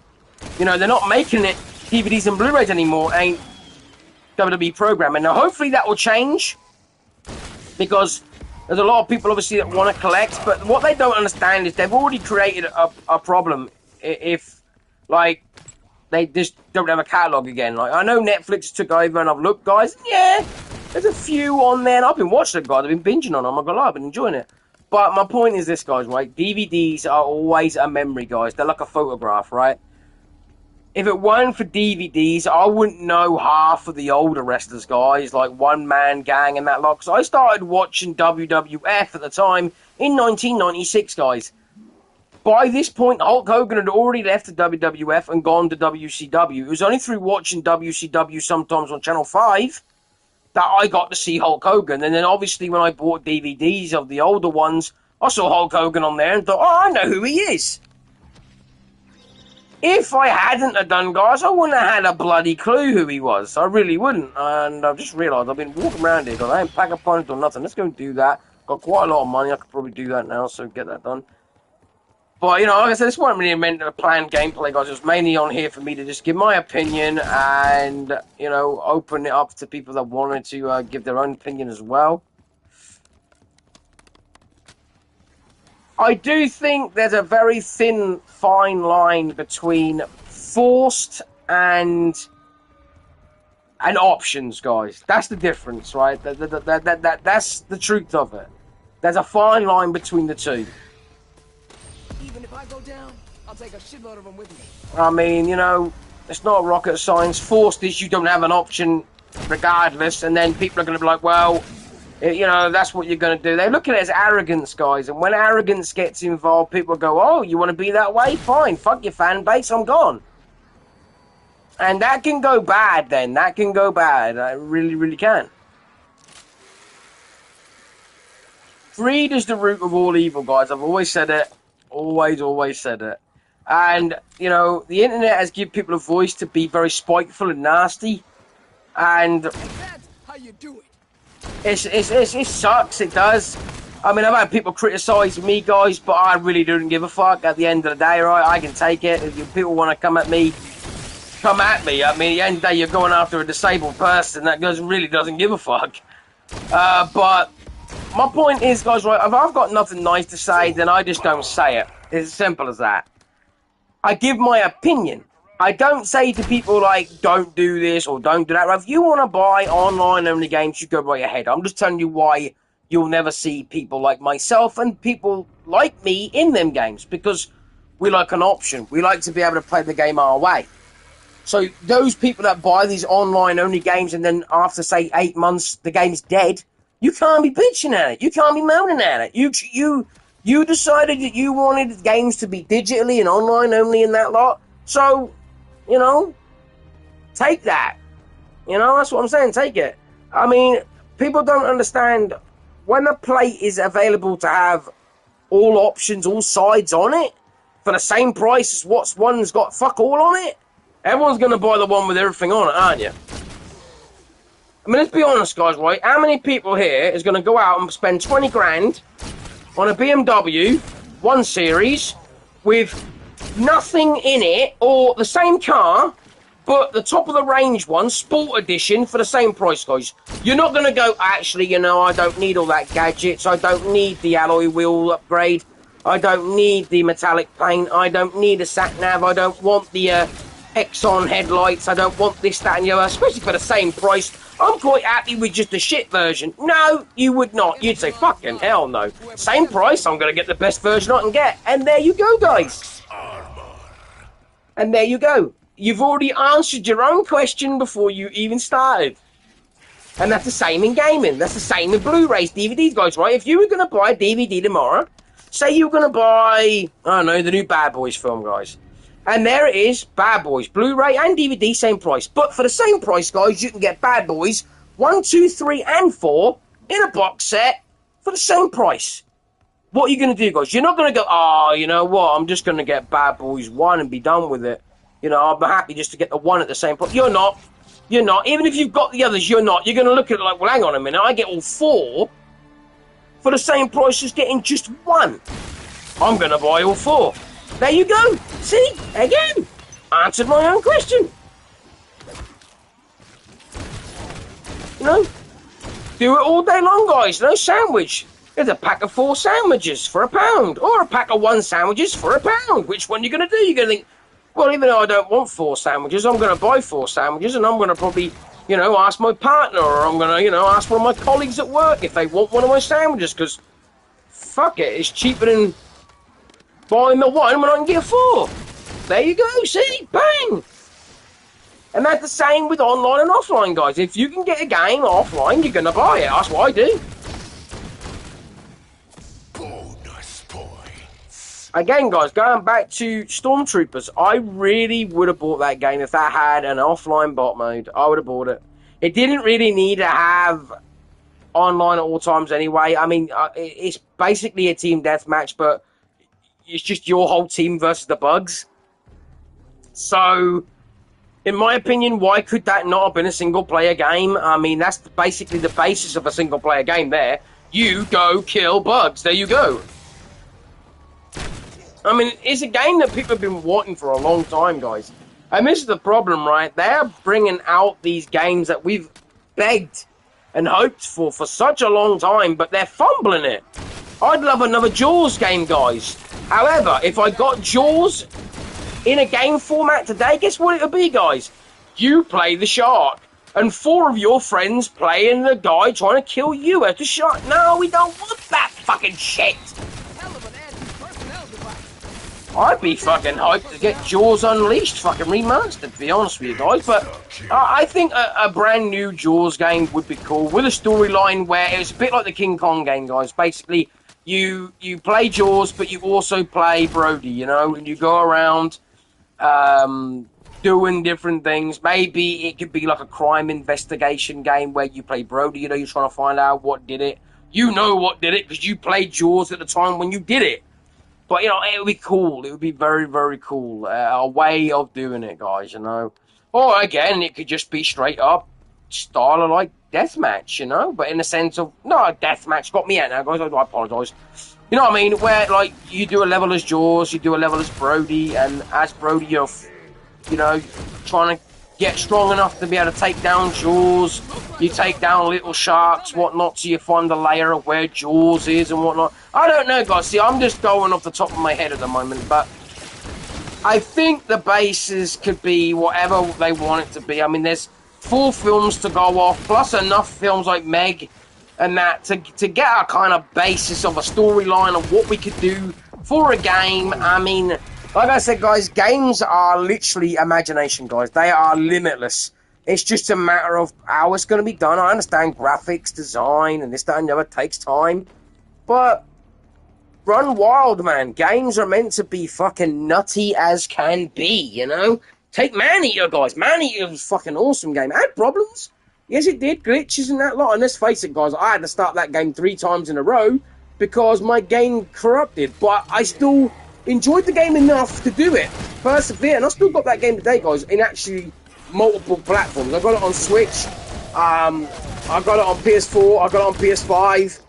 they're not making it DVDs and Blu-rays anymore, ain't WWE programming. Now, hopefully that will change, because there's a lot of people, obviously, that want to collect, but what they don't understand is they've already created a problem if, like, they just don't have a catalogue again. Like, I know Netflix took over, and I've looked, guys, yeah, there's a few on there, and I've been watching it, guys. I've been binging on them, I'm not gonna lie, I've been enjoying it. But my point is this, guys, right? DVDs are always a memory, guys. They're like a photograph, right? If it weren't for DVDs, I wouldn't know half of the older wrestlers, guys, like One Man Gang and that lot. Because I started watching WWF at the time in 1996, guys. By this point, Hulk Hogan had already left the WWF and gone to WCW. It was only through watching WCW sometimes on Channel 5 that I got to see Hulk Hogan. And then obviously when I bought DVDs of the older ones, I saw Hulk Hogan on there and thought, oh, I know who he is. If I hadn't have done, guys, I wouldn't have had a bloody clue who he was. I really wouldn't. And I've just realised I've been walking around here, because I ain't pack a punch or nothing. Let's go and do that. Got quite a lot of money. I could probably do that now, so get that done. But, like I said, this wasn't really meant to plan gameplay, guys. It was mainly on here for me to just give my opinion and, open it up to people that wanted to give their own opinion as well. I do think there's a very thin, fine line between forced and options, guys. That's the difference, right? That's the truth of it. There's a fine line between the two. Even if I go down, I'll take a shitload of them with me. I mean, you know, it's not rocket science. Forced is you don't have an option regardless, and then people are going to be like, well, you know, that's what you're going to do. They look at it as arrogance, guys, and when arrogance gets involved, people go, oh, you want to be that way? Fine, fuck your fan base, I'm gone. And that can go bad then. That can go bad. It really, really can. Greed is the root of all evil, guys. I've always said it. Always said it. And, you know, the internet has given people a voice to be very spiteful and nasty. And that's how you do it. It sucks, it does. I mean, I've had people criticise me, guys, but I really don't give a fuck. At the end of the day, right, I can take it. If people want to come at me, come at me. I mean, at the end of the day, you're going after a disabled person that really doesn't give a fuck. But my point is, guys, right, if I've got nothing nice to say, then I just don't say it. It's as simple as that. I give my opinion. I don't say to people, like, don't do this or don't do that. If you want to buy online-only games, you go right ahead. I'm just telling you why you'll never see people like myself and people like me in them games, because we like an option. We like to be able to play the game our way. So those people that buy these online-only games and then after, say, 8 months, the game's dead, you can't be bitching at it. You can't be moaning at it. You decided that you wanted games to be digitally and online-only in that lot. So, you know, take that. You know, that's what I'm saying. Take it. I mean, people don't understand when a plate is available to have all options, all sides on it, for the same price as what's one's got fuck all on it. Everyone's going to buy the one with everything on it, aren't you? I mean, let's be honest, guys, right? How many people here is going to go out and spend 20 grand on a BMW 1 Series with nothing in it, or the same car, but the top of the range one, Sport Edition, for the same price, guys? You're not going to go, actually, you know, I don't need all that gadgets. I don't need the alloy wheel upgrade. I don't need the metallic paint. I don't need a sat-nav. I don't want the Exxon headlights. I don't want this, that, and the other, especially for the same price. I'm quite happy with just the shit version. No, you would not. You'd say, fucking hell no. Same price, I'm going to get the best version I can get. And there you go, guys. And there you go. You've already answered your own question before you even started. And that's the same in gaming. That's the same in Blu-rays, DVDs, guys, right? If you were going to buy a DVD tomorrow, say you were going to buy, I don't know, the new Bad Boys film, guys. And there it is, Bad Boys, Blu-ray and DVD, same price. But for the same price, guys, you can get Bad Boys 1, 2, 3, and 4 in a box set for the same price. What are you going to do, guys? You're not going to go, oh, you know what, I'm just going to get Bad Boys 1 and be done with it. You know, I'm happy just to get the one at the same price. You're not. You're not. Even if you've got the others, you're not. You're going to look at it like, well, hang on a minute, I get all 4 for the same price as getting just 1. I'm going to buy all 4. There you go. See? Again. Answered my own question. You know? Do it all day long, guys. No sandwich. There's a pack of 4 sandwiches for £1. Or a pack of 1 sandwiches for £1. Which one are you going to do? You're going to think, well, even though I don't want 4 sandwiches, I'm going to buy 4 sandwiches and I'm going to probably, you know, ask my partner or I'm going to, you know, ask one of my colleagues at work if they want one of my sandwiches because, fuck it, it's cheaper than buying the one when I can get 4. There you go, see? Bang! And that's the same with online and offline, guys. If you can get a game offline, you're going to buy it. That's what I do. Bonus points. Again, guys, going back to Stormtroopers, I really would have bought that game if that had an offline bot mode. I would have bought it. It didn't really need to have online at all times anyway. I mean, it's basically a team deathmatch, but it's just your whole team versus the bugs. So, in my opinion, why could that not have been a single-player game? I mean, that's basically the basis of a single-player game there. You go kill bugs. There you go. I mean, it's a game that people have been wanting for a long time, guys. And this is the problem, right? They're bringing out these games that we've begged and hoped for such a long time, but they're fumbling it. I'd love another Jaws game, guys. However, if I got Jaws in a game format today, guess what it would be, guys? You play the shark. and 4 of your friends playing the guy trying to kill you as the shark. No, we don't want that fucking shit. Hell of an anti-personnel device. I'd be fucking hyped to get Jaws Unleashed fucking remastered, to be honest with you guys. But I think a brand new Jaws game would be cool with a storyline where it's a bit like the King Kong game, guys. Basically, you play Jaws, but you also play Brody, you know, and you go around doing different things. Maybe it could be like a crime investigation game where you play Brody, you know, you're trying to find out what did it. You know what did it because you played Jaws at the time when you did it. But, you know, it would be cool. It would be very, very cool. A way of doing it, guys, you know. Or, again, it could just be straight up style of, like, deathmatch, you know. But in the sense of, no, deathmatch got me out now, guys. I apologise. You know what I mean? Where, like, you do a level as Jaws, you do a level as Brody, and as Brody, you're, you know, trying to get strong enough to be able to take down Jaws. You take down little sharks, whatnot, so you find the layer of where Jaws is and whatnot. I don't know, guys. See, I'm just going off the top of my head at the moment, but I think the bases could be whatever they want it to be. I mean, there's 4 films to go off, plus enough films like Meg and that to get a kind of basis of a storyline of what we could do for a game. I mean, like I said, guys, games are literally imagination, guys. They are limitless. It's just a matter of how it's going to be done. I understand graphics, design, and this, that, and the other takes time. But run wild, man. Games are meant to be fucking nutty as can be, you know? Take Maneater, guys. Maneater was a fucking awesome game. It had problems. Yes, it did. Glitches and that lot. And let's face it, guys, I had to start that game 3 times in a row because my game corrupted. But I still enjoyed the game enough to do it. Persevere. And I still got that game today, guys, in actually multiple platforms. I got it on Switch. I got it on PS4. I got it on PS5.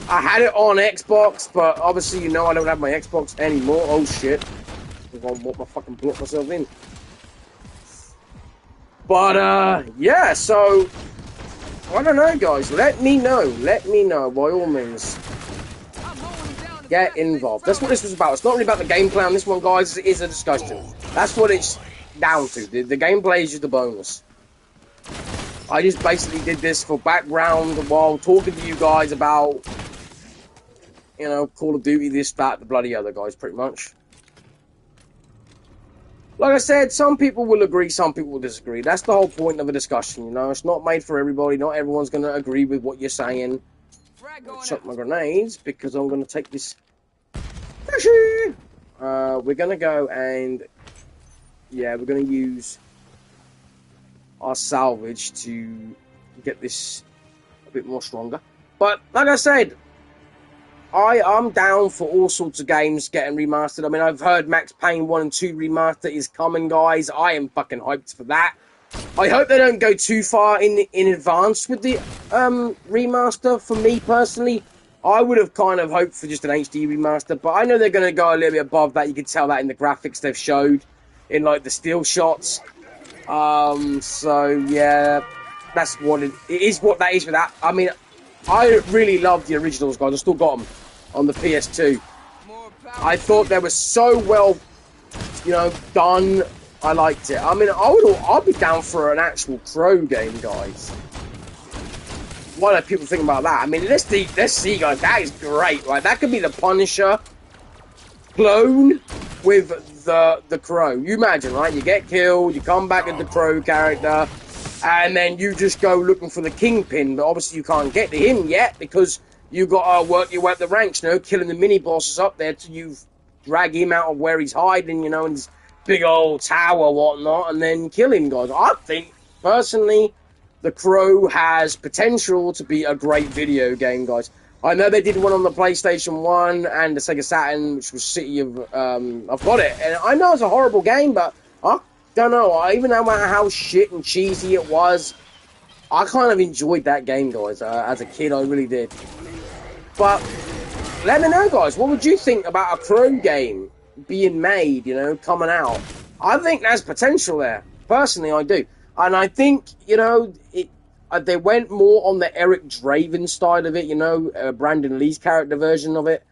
I had it on Xbox, but obviously, you know, I don't have my Xbox anymore. Oh, shit. I'm going to fucking block myself in. But, yeah, so, I don't know, guys. Let me know, by all means. Get involved. That's what this was about. It's not really about the gameplay on this one, guys. It is a discussion. That's what it's down to. The gameplay is just a bonus. I just basically did this for background while talking to you guys about, you know, Call of Duty, this, that, the bloody other, guys, pretty much. Like I said, some people will agree, some people will disagree. That's the whole point of a discussion, you know. It's not made for everybody. Not everyone's going to agree with what you're saying. Chuck my grenades, because I'm going to take this. We're going to go and, yeah, we're going to use our salvage to get this a bit more stronger. But, like I said, I'm down for all sorts of games getting remastered. I mean, I've heard Max Payne 1 and 2 remaster is coming, guys. I am fucking hyped for that. I hope they don't go too far in advance with the remaster. For me, personally, I would have kind of hoped for just an HD remaster, but I know they're going to go a little bit above that. You can tell that in the graphics they've showed, in, like, the still shots. So, yeah, that's what it is, what that is for that. I mean, I really love the originals, guys. I still got them on the PS2. I thought they were so well, you know, done. I liked it. I mean, I'd be down for an actual Crow game, guys. What do people think about that? I mean, let's see, guys. That is great, right? That could be the Punisher clone with the Crow. You imagine, right? You get killed, you come back as the Crow character, and then you just go looking for the Kingpin. But obviously, you can't get to him yet because you got to work your way up the ranks, you know, killing the mini bosses up there till you drag him out of where he's hiding, you know, in his big old tower, whatnot, and then kill him, guys. I think, personally, The Crow has potential to be a great video game, guys. I know they did one on the PlayStation 1 and the Sega Saturn, which was City of... I've got it, and I know it's a horrible game, but I don't know. Even no matter how shit and cheesy it was, I kind of enjoyed that game, guys. As a kid, I really did. But let me know, guys. What would you think about a Crow game being made, you know, coming out? I think there's potential there. Personally, I do. And I think, you know, they went more on the Eric Draven side of it, you know, Brandon Lee's character version of it.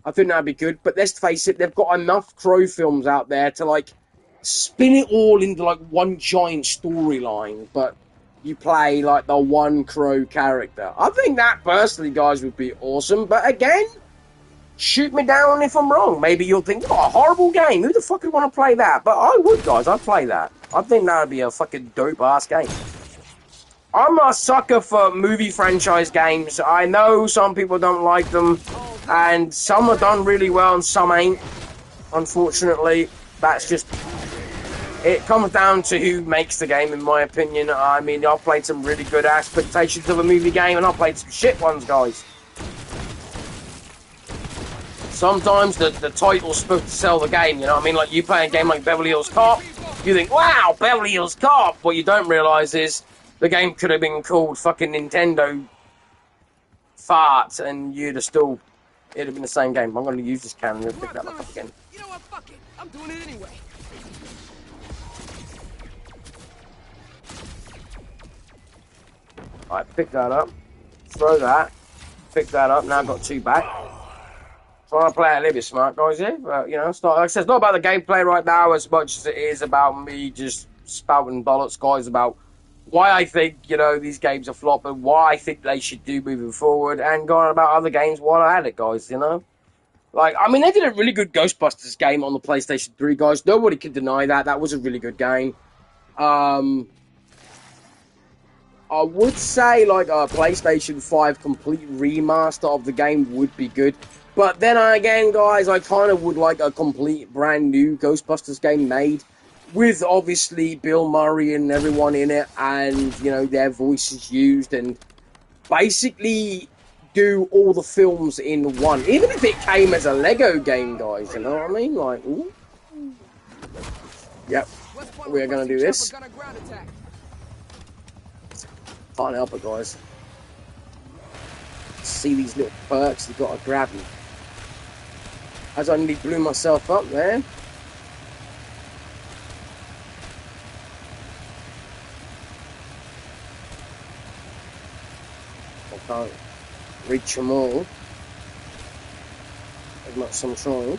I think that'd be good. But let's face it, they've got enough Crow films out there to, like, spin it all into, like, one giant storyline. But you play like the one Crow character. I think that personally, guys, would be awesome. But again, shoot me down if I'm wrong. Maybe you'll think, what a horrible game. Who the fuck would want to play that? But I would, guys. I'd play that. I think that would be a fucking dope-ass game. I'm a sucker for movie franchise games. I know some people don't like them, and some are done really well and some ain't. Unfortunately, that's just... It comes down to who makes the game, in my opinion. I mean, I've played some really good expectations of a movie game, and I've played some shit ones, guys. Sometimes the title's supposed to sell the game, you know what I mean? Like, you play a game like Beverly Hills Cop, you think, wow, Beverly Hills Cop! What you don't realise is the game could have been called fucking Nintendo Fart, and you'd have still... It'd have been the same game. I'm going to use this cannon and pick that back up again. You know what? Fuck it. I'm doing it anyway. Alright, pick that up. Throw that. Pick that up. Now I've got two back. Trying to play a little bit smart, guys, here. But, you know, it's not, like I said, it's not about the gameplay right now as much as it is about me just spouting bollocks, guys, about why I think, you know, these games are flopping, why I think they should do moving forward, and going about other games while I had it, guys, you know? Like, I mean, they did a really good Ghostbusters game on the PlayStation 3, guys. Nobody can deny that. That was a really good game. I would say, like, a PlayStation 5 complete remaster of the game would be good. But then again, guys, I kind of would like a complete brand new Ghostbusters game made. With, obviously, Bill Murray and everyone in it. And, you know, their voices used. And basically do all the films in one. Even if it came as a Lego game, guys. You know what I mean? Like, ooh. Yep. We're going to do this. Can't help it, guys. See these little perks, you've got to grab them. As I nearly blew myself up there. I can't reach them all. As much as I'm trying.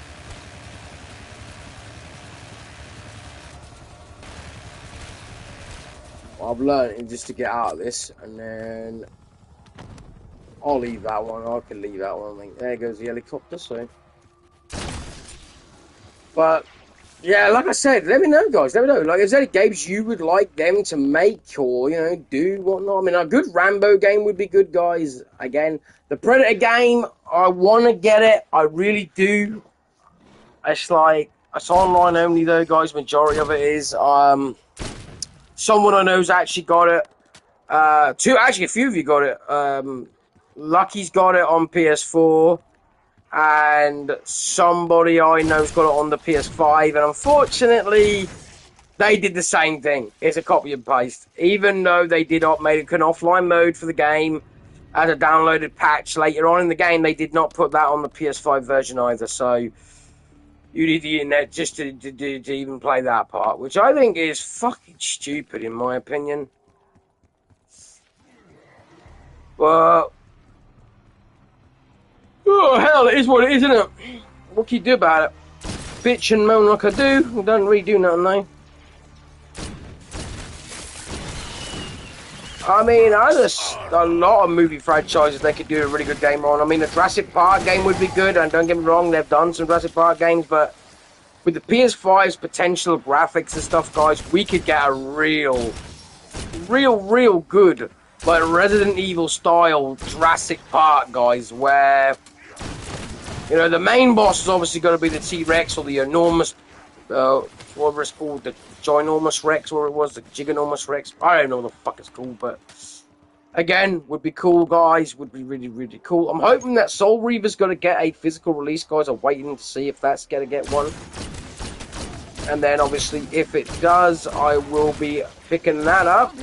I've learned just to get out of this, and then I'll leave that one. I can leave that one. I think there goes the helicopter. So, but yeah, like I said, let me know, guys. Let me know. Like, is there any games you would like them to make, or you know, do whatnot? I mean, a good Rambo game would be good, guys. Again, the Predator game, I want to get it. I really do. It's like it's online only, though, guys. Majority of it is. Someone I know's actually got it. A few of you got it. Lucky's got it on PS4, and somebody I know's got it on the PS5. And unfortunately, they did the same thing. It's a copy and paste. Even though they did made an offline mode for the game as a downloaded patch later on in the game, they did not put that on the PS5 version either. So you need the internet just to even play that part, which I think is fucking stupid in my opinion. But oh hell, it is what it is, isn't it? What can you do about it? Bitch and moan like I do. I don't really do nothing though. I mean, there's a lot of movie franchises they could do a really good game on. I mean, the Jurassic Park game would be good, and don't get me wrong, they've done some Jurassic Park games, but with the PS5's potential graphics and stuff, guys, we could get a real good, like, Resident Evil style Jurassic Park, guys, where, you know, the main boss is obviously going to be the T-Rex or the enormous, whatever it's called, the Ginormous Rex, or it was, the Giganormous Rex. I don't know what the fuck it's called, but again, would be cool, guys. Would be really, really cool. I'm hoping that Soul Reaver's going to get a physical release, guys. I'm waiting to see if that's going to get one. And then, obviously, if it does, I will be picking that up.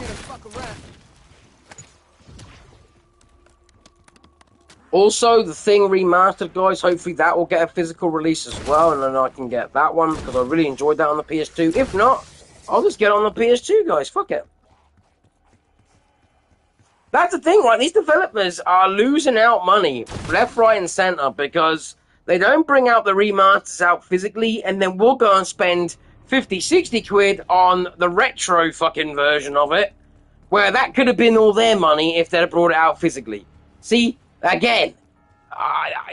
Also, the Thing remastered, guys, hopefully that will get a physical release as well, and then I can get that one, because I really enjoyed that on the PS2. If not, I'll just get on the PS2, guys. Fuck it. That's the thing, right? These developers are losing out money left, right, and center because they don't bring out the remasters out physically, and then we'll go and spend 50, 60 quid on the retro fucking version of it Where that could have been all their money if they'd have brought it out physically. See, again,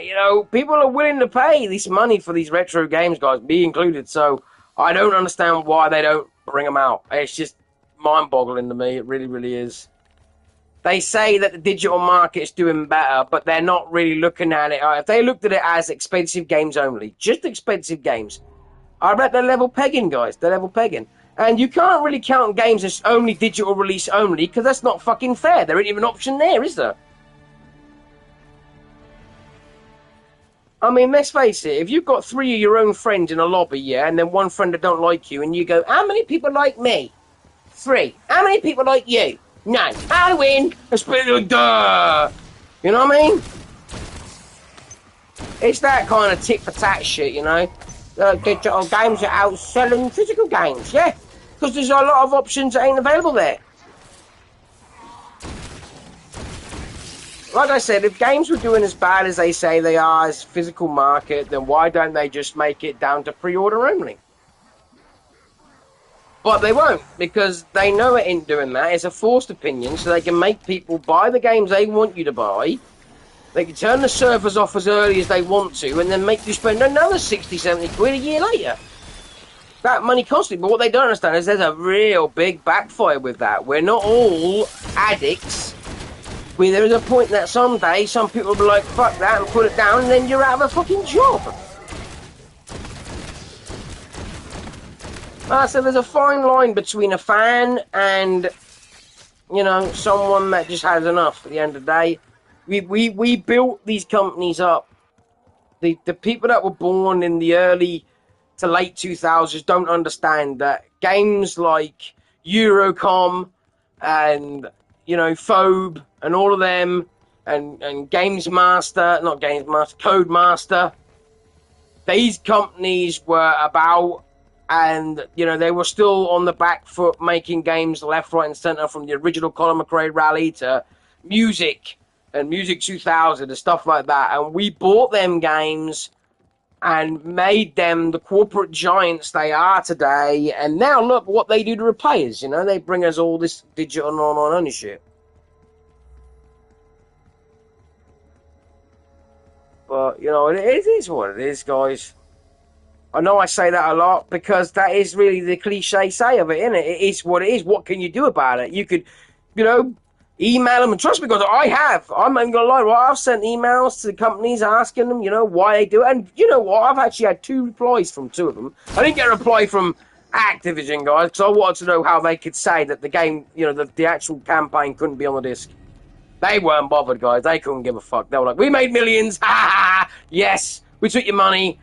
you know, people are willing to pay this money for these retro games, guys, me included. So I don't understand why they don't bring them out. It's just mind-boggling to me. It really, really is. They say that the digital market's doing better, but they're not really looking at it. If they looked at it as expensive games only, just expensive games, I bet they're level pegging, guys. They're level pegging. And you can't really count games as only digital release only, because that's not fucking fair. There ain't even an option there, is there? I mean, let's face it, if you've got 3 of your own friends in a lobby, yeah, and then one friend that don't like you, and you go, how many people like me? 3. How many people like you? None. I win. Duh. You know what I mean? It's that kind of tit-for-tat shit, you know? Digital games are outselling physical games, yeah? Because there's a lot of options that ain't available there. Like I said, if games were doing as bad as they say they are as physical market, then why don't they just make it down to pre-order only? But they won't, because they know it ain't doing that. It's a forced opinion, so they can make people buy the games they want you to buy. They can turn the servers off as early as they want to, and then make you spend another 60, 70 quid a year later. That money costly, but what they don't understand is there's a real big backfire with that. We're not all addicts. There is a point that someday some people will be like, fuck that, and put it down, and then you're out of a fucking job. So there's a fine line between a fan and, you know, someone that just has enough at the end of the day. We built these companies up. The people that were born in the early to late 2000s don't understand that games like Eurocom and, you know, Phobe and all of them, and Games Master, not Games Master, Codemaster, these companies were about, and, you know, they were still on the back foot making games left, right, and centre, from the original Colin McRae Rally to Music and Music 2000 and stuff like that. And we bought them games and made them the corporate giants they are today. And now look what they do to the players. You know, they bring us all this digital and online ownership. But, you know, it is what it is, guys. I know I say that a lot because that is really the cliche say of it, isn't it? It is what it is. What can you do about it? You could, you know, email them, and trust me, because I have. I'm not even going to lie, right? I've sent emails to the companies asking them, you know, why they do it. And you know what? I've actually had 2 replies from 2 of them. I didn't get a reply from Activision, guys, because I wanted to know how they could say that the game, you know, the actual campaign couldn't be on the disc. They weren't bothered, guys. They couldn't give a fuck. They were like, we made millions. Ha ha ha. Yes, we took your money.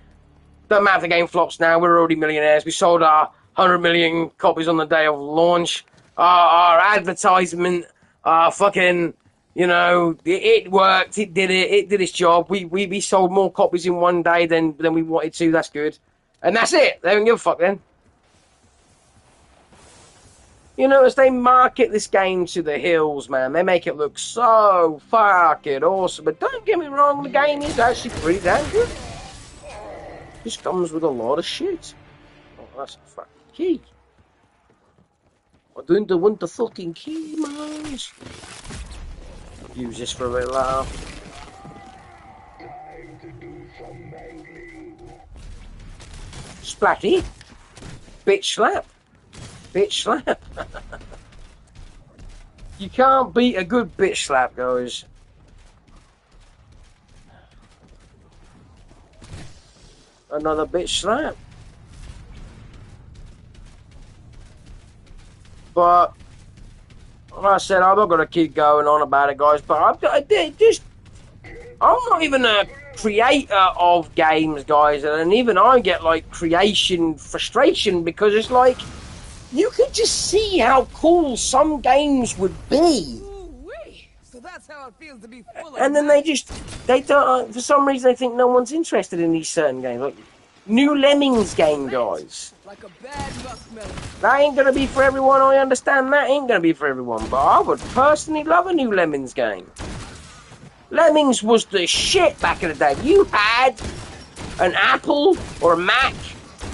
Don't matter if the game flops now. We're already millionaires. We sold our 100 million copies on the day of launch. Our advertisement, fucking, you know, it worked. It did it. It did its job. We sold more copies in one day than we wanted to. That's good. And that's it. They don't give a fuck then. You know, as they market this game to the hills, man, they make it look so fucking awesome. But don't get me wrong, the game is actually pretty damn good. Just comes with a lot of shit. Oh, that's a fucking key. I don't want the fucking key, man. Use this for a little laugh. Splatty. Bitch slap. Bitch slap. You can't beat a good bitch slap, guys. Another bitch slap. But, like I said, I'm not going to keep going on about it, guys. But I'm not even a creator of games, guys. And even I get, like, creation frustration because it's like, you could just see how cool some games would be. So that's how it feels to be full of and then they don't, for some reason, they think no one's interested in these certain games. Like, New Lemmings game, guys. like a bad muskmelon. That ain't gonna be for everyone, I understand that ain't gonna be for everyone, but I would personally love a New Lemmings game. Lemmings was the shit back in the day. You had an Apple or a Mac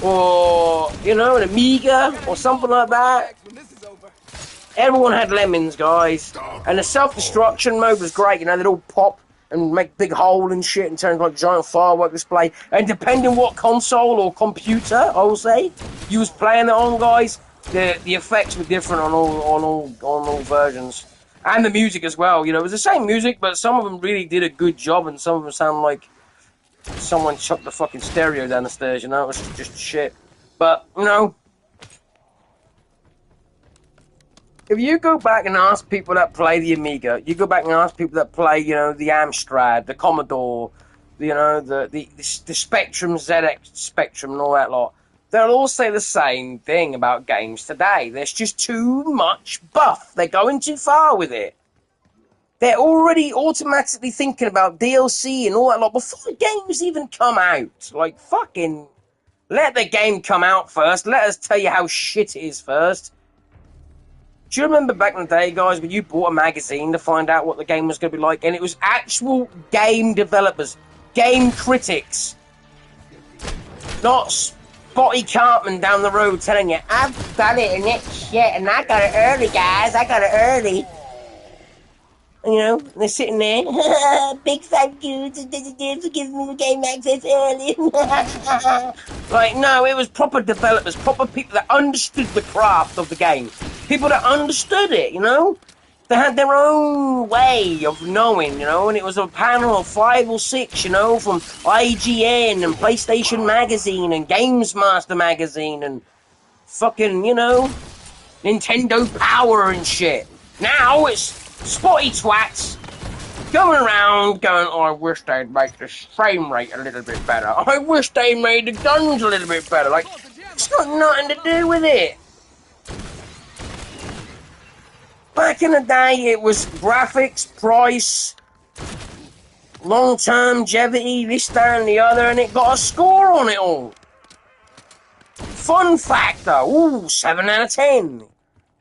or, you know, an Amiga or something like that. When this is over. Everyone had lemons, guys. And the self-destruction mode was great. You know, they'd all pop and make big hole and shit and turn like giant firework display. And depending what console or computer, I will say, you was playing it on, guys, the effects were different on all versions. And the music as well. You know, it was the same music, but some of them really did a good job, and some of them sound like someone chucked the fucking stereo down the stairs. You know, it was just shit. But you know, if you go back and ask people that play the Amiga, you go back and ask people that play, you know, the Amstrad, the Commodore, you know, the Spectrum, ZX Spectrum, and all that lot, they'll all say the same thing about games today. There's just too much buff. They're going too far with it. They're already automatically thinking about DLC and all that lot before the games even come out. Like, fucking, let the game come out first. Let us tell you how shit it is first. Do you remember back in the day, guys, when you bought a magazine to find out what the game was going to be like, and it was actual game developers, game critics, not Spotty Cartman down the road telling you, I've done it and it's shit, and I got it early, guys, I got it early. You know, they're sitting there, big thank you for giving me the game access early. Like, no, it was proper developers, proper people that understood the craft of the game. People that understood it, you know? They had their own way of knowing, you know, and it was a panel of 5 or 6, you know, from IGN and PlayStation Magazine and Games Master Magazine and fucking, you know, Nintendo Power and shit. Now it's spotty twats going around going, oh, I wish they'd make the frame rate a little bit better. I wish they made the guns a little bit better. Like, it's got nothing to do with it. Back in the day, it was graphics, price, long-term longevity, this, that, and the other, and it got a score on it all. Fun factor, ooh, 7 out of 10.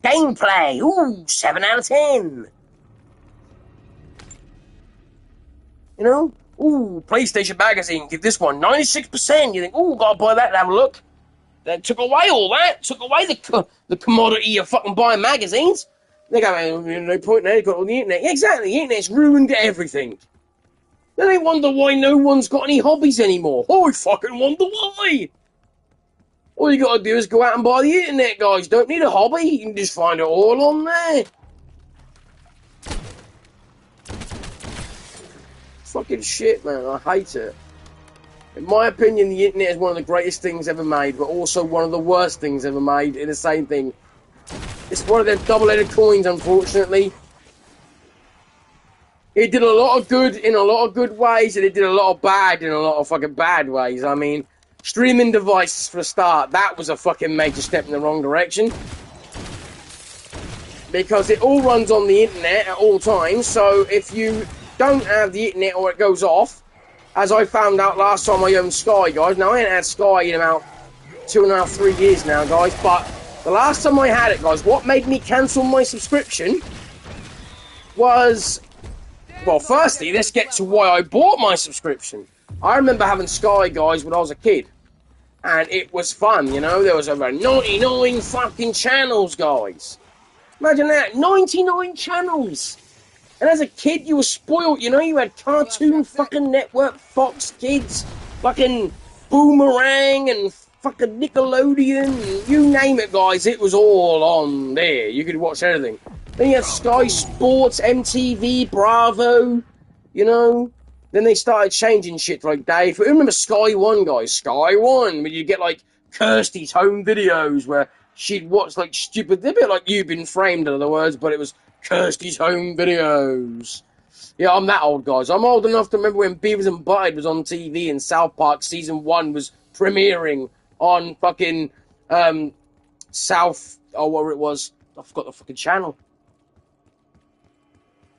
Gameplay, ooh, 7 out of 10. You know? Ooh, PlayStation Magazine, give this one 96%. You think, ooh, gotta buy that and have a look. They took away all that, took away the commodity of fucking buying magazines. They go, no point now, you've got on the internet. Yeah, exactly, the internet's ruined everything. Then they wonder why no one's got any hobbies anymore. Oh, I fucking wonder why. All you gotta do is go out and buy the internet, guys. Don't need a hobby, you can just find it all on there. Fucking shit, man, I hate it. In my opinion, the internet is one of the greatest things ever made, but also one of the worst things ever made in the same thing. It's one of them double-headed coins, unfortunately. It did a lot of good in a lot of good ways, and it did a lot of bad in a lot of fucking bad ways. I mean, streaming devices for a start, that was a fucking major step in the wrong direction. Because it all runs on the internet at all times, so if you don't have the internet or it goes off, as I found out last time I owned Sky, guys. Now, I ain't had Sky in about 2.5, 3 years now, guys, but the last time I had it, guys, what made me cancel my subscription was, well, firstly, let's get to why I bought my subscription. I remember having Sky, guys, when I was a kid, and it was fun, you know? There was over 99 fucking channels, guys. Imagine that, 99 channels. And as a kid, you were spoiled, you know? You had Cartoon fucking Network, Fox Kids, fucking Boomerang, and fucking Nickelodeon, you name it, guys, it was all on there. You could watch anything. Then you had Sky Sports, MTV, Bravo, you know? Then they started changing shit like Dave. But remember Sky One, guys? Sky One, where you get like Kirsty's home videos where she'd watch like stupid, a bit like You've Been Framed, in other words, but it was Kirsty's home videos. Yeah, I'm that old, guys. I'm old enough to remember when Beavis and Butthead was on TV and South Park Season 1 was premiering on fucking South, or whatever it was. I forgot the fucking channel.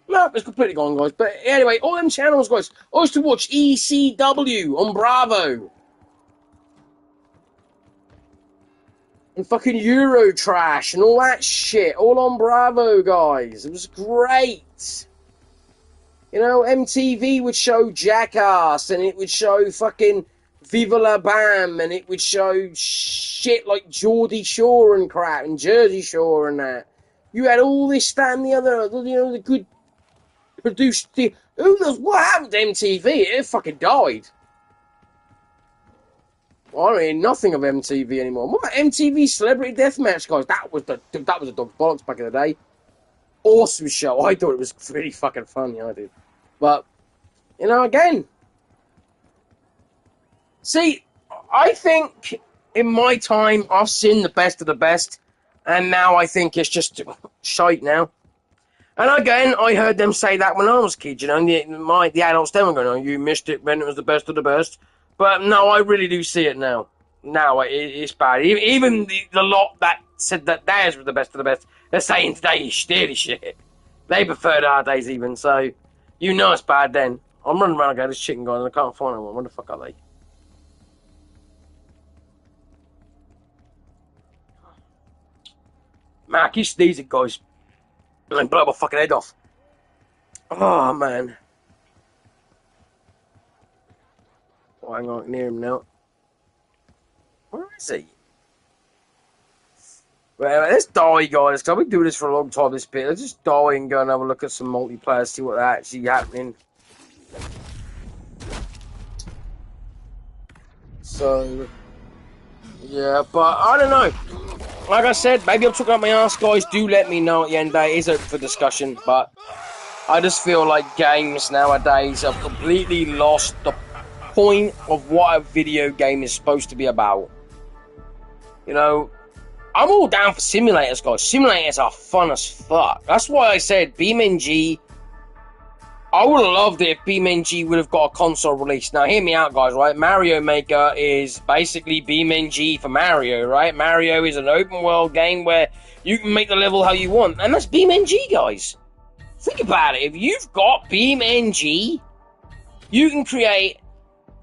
No, it's completely gone, guys. But anyway, all them channels, guys. I used to watch ECW on Bravo. And fucking Eurotrash and all that shit. All on Bravo, guys. It was great. You know, MTV would show Jackass, and it would show fucking Viva La Bam, and it would show shit like Geordie Shore and crap, and Jersey Shore and that. You had all this, that, and the other, you know, the good produced. Who knows what happened to MTV? It fucking died. Well, I don't hear nothing of MTV anymore. What about MTV Celebrity Deathmatch, guys? That was a dog bollocks back in the day. Awesome show. I thought it was really fucking funny. I did, but you know, again, see, I think in my time I've seen the best of the best, and now I think it's just shite now. And again, I heard them say that when I was a kid, you know, the adults then were going, oh, you missed it when it was the best of the best. But no, I really do see it now. Now it's bad. Even the lot that said that theirs was the best of the best, they're saying today is steady shit. They preferred our days even, so you know it's bad then. I'm running around going, this chicken guy, and I can't find them. Where the fuck are they? Man, I keep sneezing, guys. And blow my fucking head off. Oh, man. Oh, hang on, near him now. Where is he? Well, let's die, guys, because I've been doing this for a long time, this bit. Let's just die and go and have a look at some multiplayer, see what's actually happening. So, yeah, but I don't know. Like I said, maybe I'm talking out my ass, guys. Do let me know at the end of the day. It is open for discussion, but I just feel like games nowadays have completely lost the point of what a video game is supposed to be about. You know, I'm all down for simulators, guys. Simulators are fun as fuck. That's why I said BeamNG. I would have loved it if BeamNG would have got a console release. Now, hear me out, guys, right? Mario Maker is basically BeamNG for Mario, right? Mario is an open world game where you can make the level how you want. And that's BeamNG, guys. Think about it. If you've got BeamNG, you can create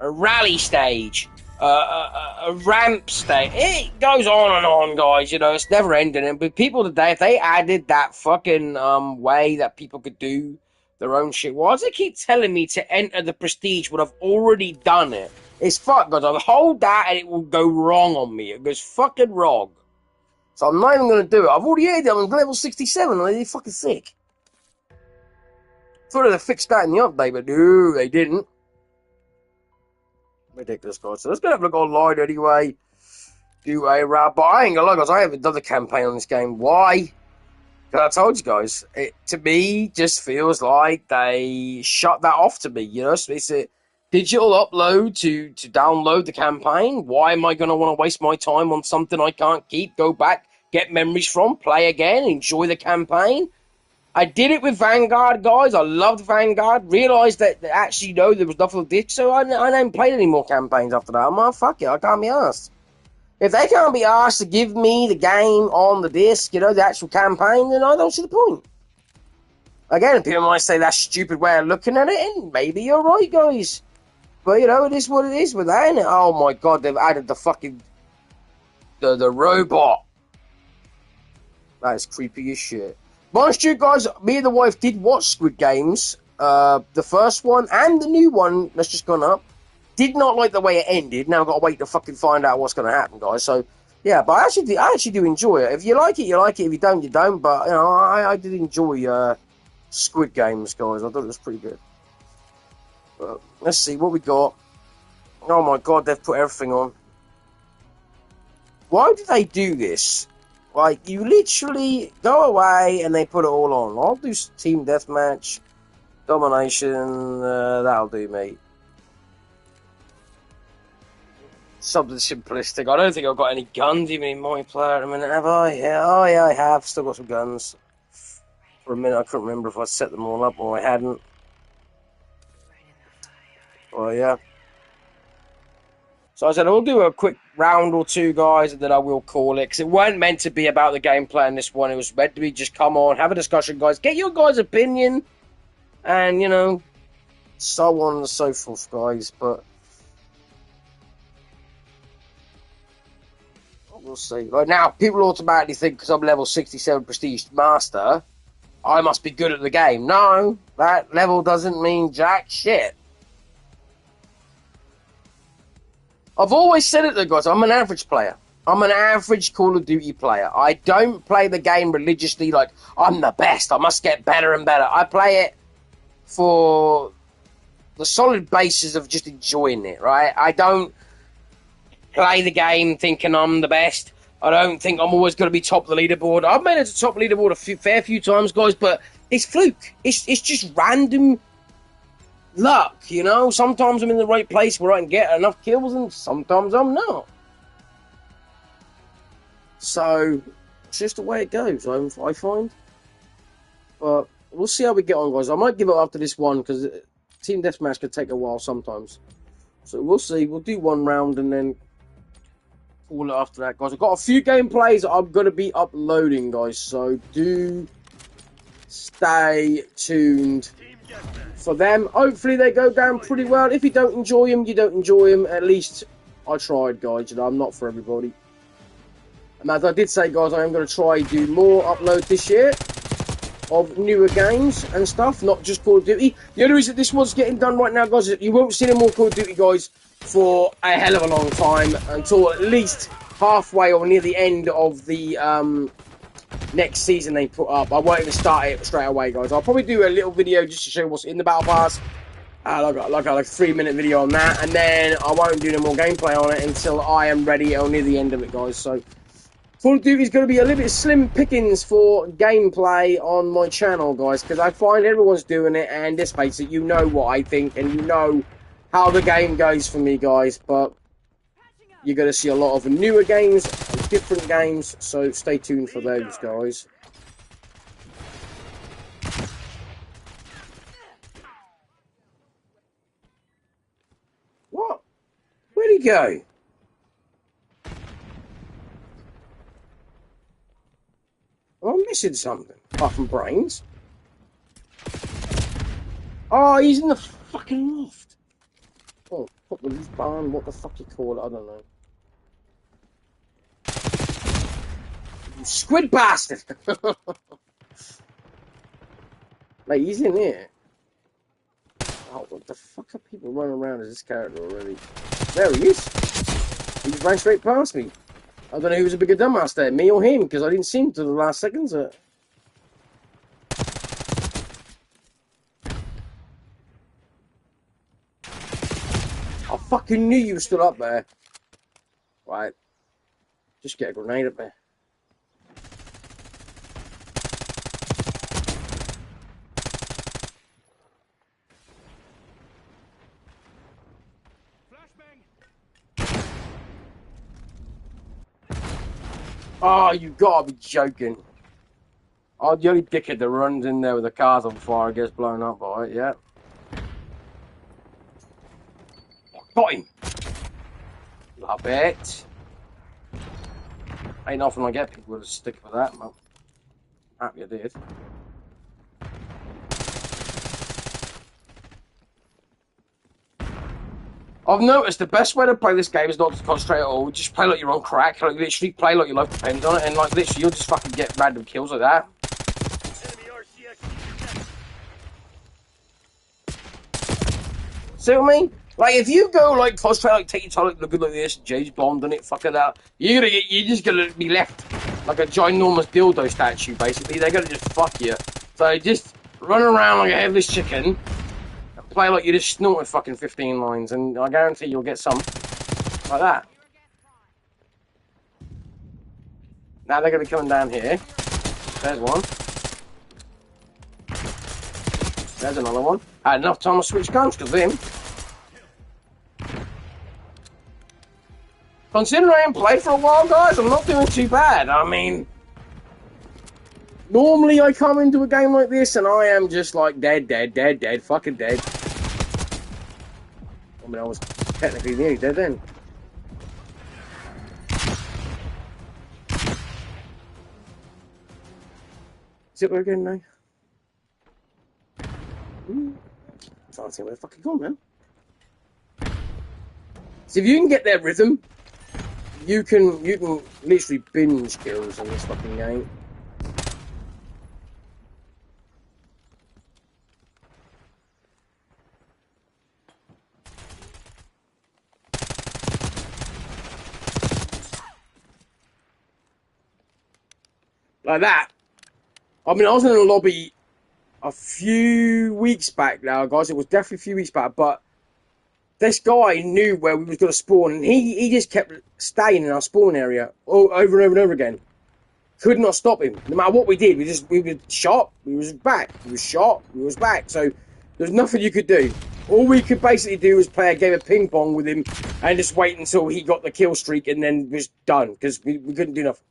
a rally stage, a ramp stage. It goes on, guys. You know, it's never ending. But people today, if they added that fucking way that people could do their own shit, why does it keep telling me to enter the prestige when I've already done it? It's fuck, guys. I'll hold that and it will go wrong on me. It goes fucking wrong. So I'm not even going to do it. I've already had it. I'm level 67. I'm fucking sick. Thought they'd fixed that in the update, but no, they didn't. Ridiculous, guys. So let's go have a look online anyway. Do a wrap. But I ain't gonna lie, guys. I haven't done the campaign on this game. Why? Because I told you guys, it to me just feels like they shut that off to me. You know, so it's a digital upload to download the campaign. Why am I going to want to waste my time on something I can't keep? Go back, get memories from, play again, enjoy the campaign. I did it with Vanguard, guys. I loved Vanguard. Realised that actually, no, there was nothing to ditch, so I didn't play any more campaigns after that. I'm like, fuck it, I can't be asked. If they can't be asked to give me the game on the disc, you know, the actual campaign, then I don't see the point. Again, people might say that's a stupid way of looking at it, and maybe you're right, guys. But, you know, it is what it is with that, isn't it? Oh, my God, they've added the fucking... The robot. That is creepy as shit. Mind you, guys, me and the wife did watch Squid Games. The first one and the new one that's just gone up. Did not like the way it ended. Now I've got to wait to fucking find out what's going to happen, guys. So, yeah, but I actually do enjoy it. If you like it, you like it. If you don't, you don't. But, you know, I did enjoy Squid Games, guys. I thought it was pretty good. Let's see what we got. Oh, my God, they've put everything on. Why do they do this? Like, you literally go away and they put it all on. I'll do Team Deathmatch, Domination, that'll do, mate. Something simplistic. I don't think I've got any guns even in multiplayer at the minute, have I? Yeah, oh yeah, I have. Still got some guns. For a minute, I couldn't remember if I set them all up or I hadn't. Oh yeah. So I said, I'll do a quick round or two, guys, and then I will call it. Because it weren't meant to be about the gameplay in this one. It was meant to be just come on, have a discussion, guys. Get your guys' opinion. And, you know, so on and so forth, guys. But we'll see. Like now, people automatically think because I'm level 67 Prestige Master, I must be good at the game. No, that level doesn't mean jack shit. I've always said it though, guys. I'm an average player. I'm an average Call of Duty player. I don't play the game religiously like, I'm the best, I must get better and better. I play it for the solid basis of just enjoying it, right? I don't play the game thinking I'm the best. I don't think I'm always going to be top of the leaderboard. I've made it to top leaderboard fair few times, guys, but it's fluke. It's just random luck, you know? Sometimes I'm in the right place where I can get enough kills, and sometimes I'm not. So, it's just the way it goes, I find. But we'll see how we get on, guys. I might give it after this one, because Team Deathmatch can take a while sometimes. So we'll see. We'll do one round, and then call it after that, guys. I've got a few gameplays I'm going to be uploading, guys. So do stay tuned for them. Hopefully they go down pretty well. If you don't enjoy them, you don't enjoy them. At least I tried, guys. You know, I'm not for everybody. And as I did say, guys, I am going to try do more upload this year of newer games and stuff, not just Call of Duty. The only reason this was getting done right now, guys, is that you won't see any more Call of Duty, guys, for a hell of a long time, until at least halfway or near the end of the next season they put up. I won't even start it straight away, guys. I'll probably do a little video just to show what's in the Battle Pass, like a 3-minute video on that, and then I won't do no more gameplay on it until I am ready or near the end of it, guys. So Call of Duty is going to be a little bit slim pickings for gameplay on my channel, guys, because I find everyone's doing it, and let's face it, you know what I think, and you know how the game goes for me, guys, but you're going to see a lot of newer games and different games, so stay tuned for those, guys. What? Where'd he go? I'm missing something, apart from brains. Oh, he's in the fucking loft. Oh, what the barn, what the fuck you call it, I don't know. You squid bastard! Like, he's in here. Oh, what the fuck are people running around as this character already? There he is! He just ran straight past me. I don't know who was a bigger dumbass there, me or him, because I didn't see him till the last seconds. I fucking knew you were still up there. Right. Just get a grenade up there. Oh, you gotta be joking. Oh, the only dickhead that runs in there with the cars on fire gets blown up by it, yeah. Got him. Love it. Ain't often I get people with a stick for that, but happy I did. I've noticed the best way to play this game is not to concentrate at all. Just play like you're on crack. Like, literally play like your life depends on it, and like literally you'll just fucking get random kills like that. See what I mean? Like if you go like concentrate, like take your time, like looking like this, James Bond and it, fucking that, you're just gonna be left like a ginormous dildo statue. Basically, they're gonna just fuck you. So just run around like a headless chicken. Play like you just snorted fucking 15 lines, and I guarantee you'll get some like that. Now they're going to be coming down here. There's one. There's another one. I had enough time to switch guns because of him. Considering I haven't played for a while, guys, I'm not doing too bad. I mean, normally I come into a game like this and I am just like dead, fucking dead. I mean, I was technically nearly dead then. Is it again now? I'm trying to see where the fuck you gone, man. So if you can get their rhythm, you can literally binge kills in this fucking game. Like that. I mean, I was in a lobby a few weeks back now, guys. It was definitely a few weeks back, but this guy knew where we was going to spawn, and he just kept staying in our spawn area over and over and over again. Could not stop him. No matter what we did, we were shot, we was back. We was shot, we was back. So there's nothing you could do. All we could basically do was play a game of ping pong with him and just wait until he got the kill streak and then was done, because we couldn't do nothing.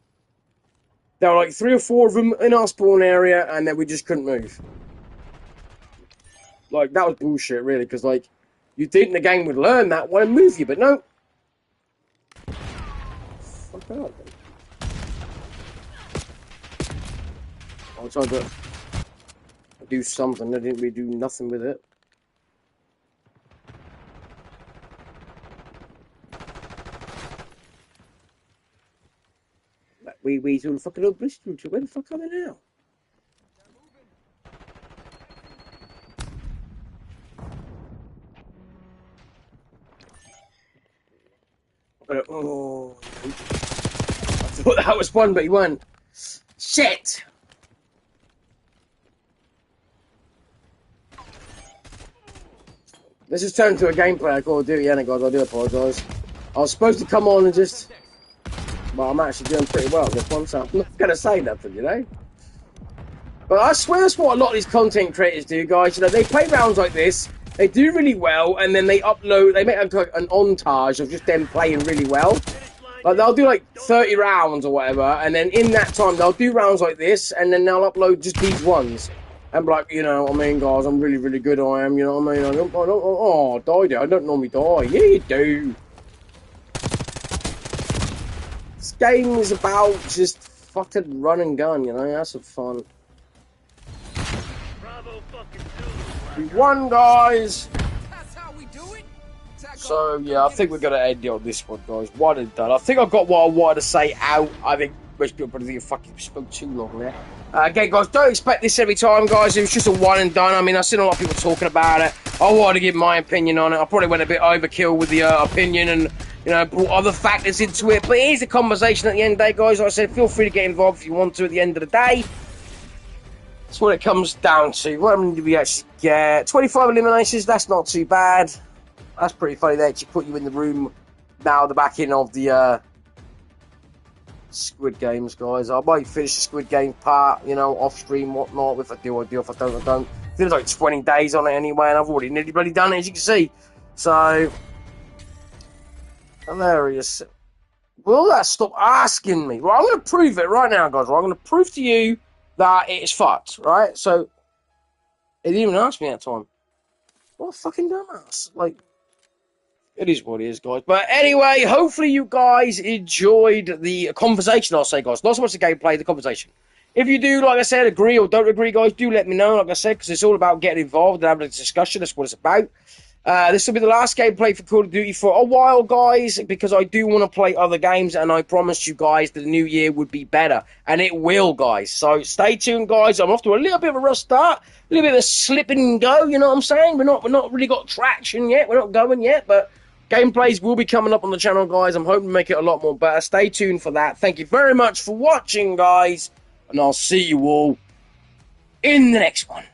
There were like 3 or 4 of them in our spawn area, and then we just couldn't move. Like, that was bullshit, really, because, like, you'd think the game would learn that one and move you, but no. Fuck out, man. I tried to do something, I didn't really do nothing with it. That wee wee's all fucking old Bristol. Where the fuck are they now? Oh, I thought that was one, but he won. Shit! This has turned into a gameplay of Call of Duty, guys. I do apologise. I was supposed to come on and just... Well, I'm actually doing pretty well at this one, so I'm not going to say nothing, you know? But I swear that's what a lot of these content creators do, guys. You know, they play rounds like this, they do really well, and then they upload... They make like an montage of just them playing really well. Like, they'll do like 30 rounds or whatever, and then in that time, they'll do rounds like this, and then they'll upload just these ones. And be like, you know, I mean, guys, I'm really, really good, I am, you know what I mean? I died. I don't normally die. Yeah, you do. This game is about just fucking run and gun, you know? That's some fun. We won, guys! That's how we do it. So, yeah, I think we're going to end it on this one, guys. One and done. I think I've got what I wanted to say out. I think most people probably think I fucking spoke too long there. Again, guys, don't expect this every time, guys. It was just a one and done. I mean, I've seen a lot of people talking about it. I wanted to give my opinion on it. I probably went a bit overkill with the opinion and, you know, brought other factors into it. But it is a conversation at the end of the day, guys. Like I said, feel free to get involved if you want to at the end of the day. That's what it comes down to. What did we actually get? 25 eliminations. That's not too bad. That's pretty funny. They actually put you in the room now, the back end of the Squid Games, guys. I might finish the Squid Game part, you know, off stream, whatnot. If I do, I do. If I don't, I don't. There's like 20 days on it anyway, and I've already nearly bloody done it, as you can see. So, hilarious. Will that stop asking me? Well, I'm going to prove it right now, guys. Right? I'm going to prove to you that it is fucked, right? So, it didn't even ask me that time. What a fucking dumbass. Like, it is what it is, guys. But anyway, hopefully you guys enjoyed the conversation, I'll say, guys. Not so much the gameplay, the conversation. If you do, like I said, agree or don't agree, guys, do let me know, like I said, because it's all about getting involved and having a discussion. That's what it's about. This will be the last gameplay for Call of Duty for a while, guys, because I do want to play other games, and I promised you guys that the new year would be better, and it will, guys. So stay tuned, guys. I'm off to a little bit of a rough start, a little bit of a slip and go, you know what I'm saying? We're not really got traction yet. We're not going yet, but gameplays will be coming up on the channel, guys. I'm hoping to make it a lot more better. Stay tuned for that. Thank you very much for watching, guys, and I'll see you all in the next one.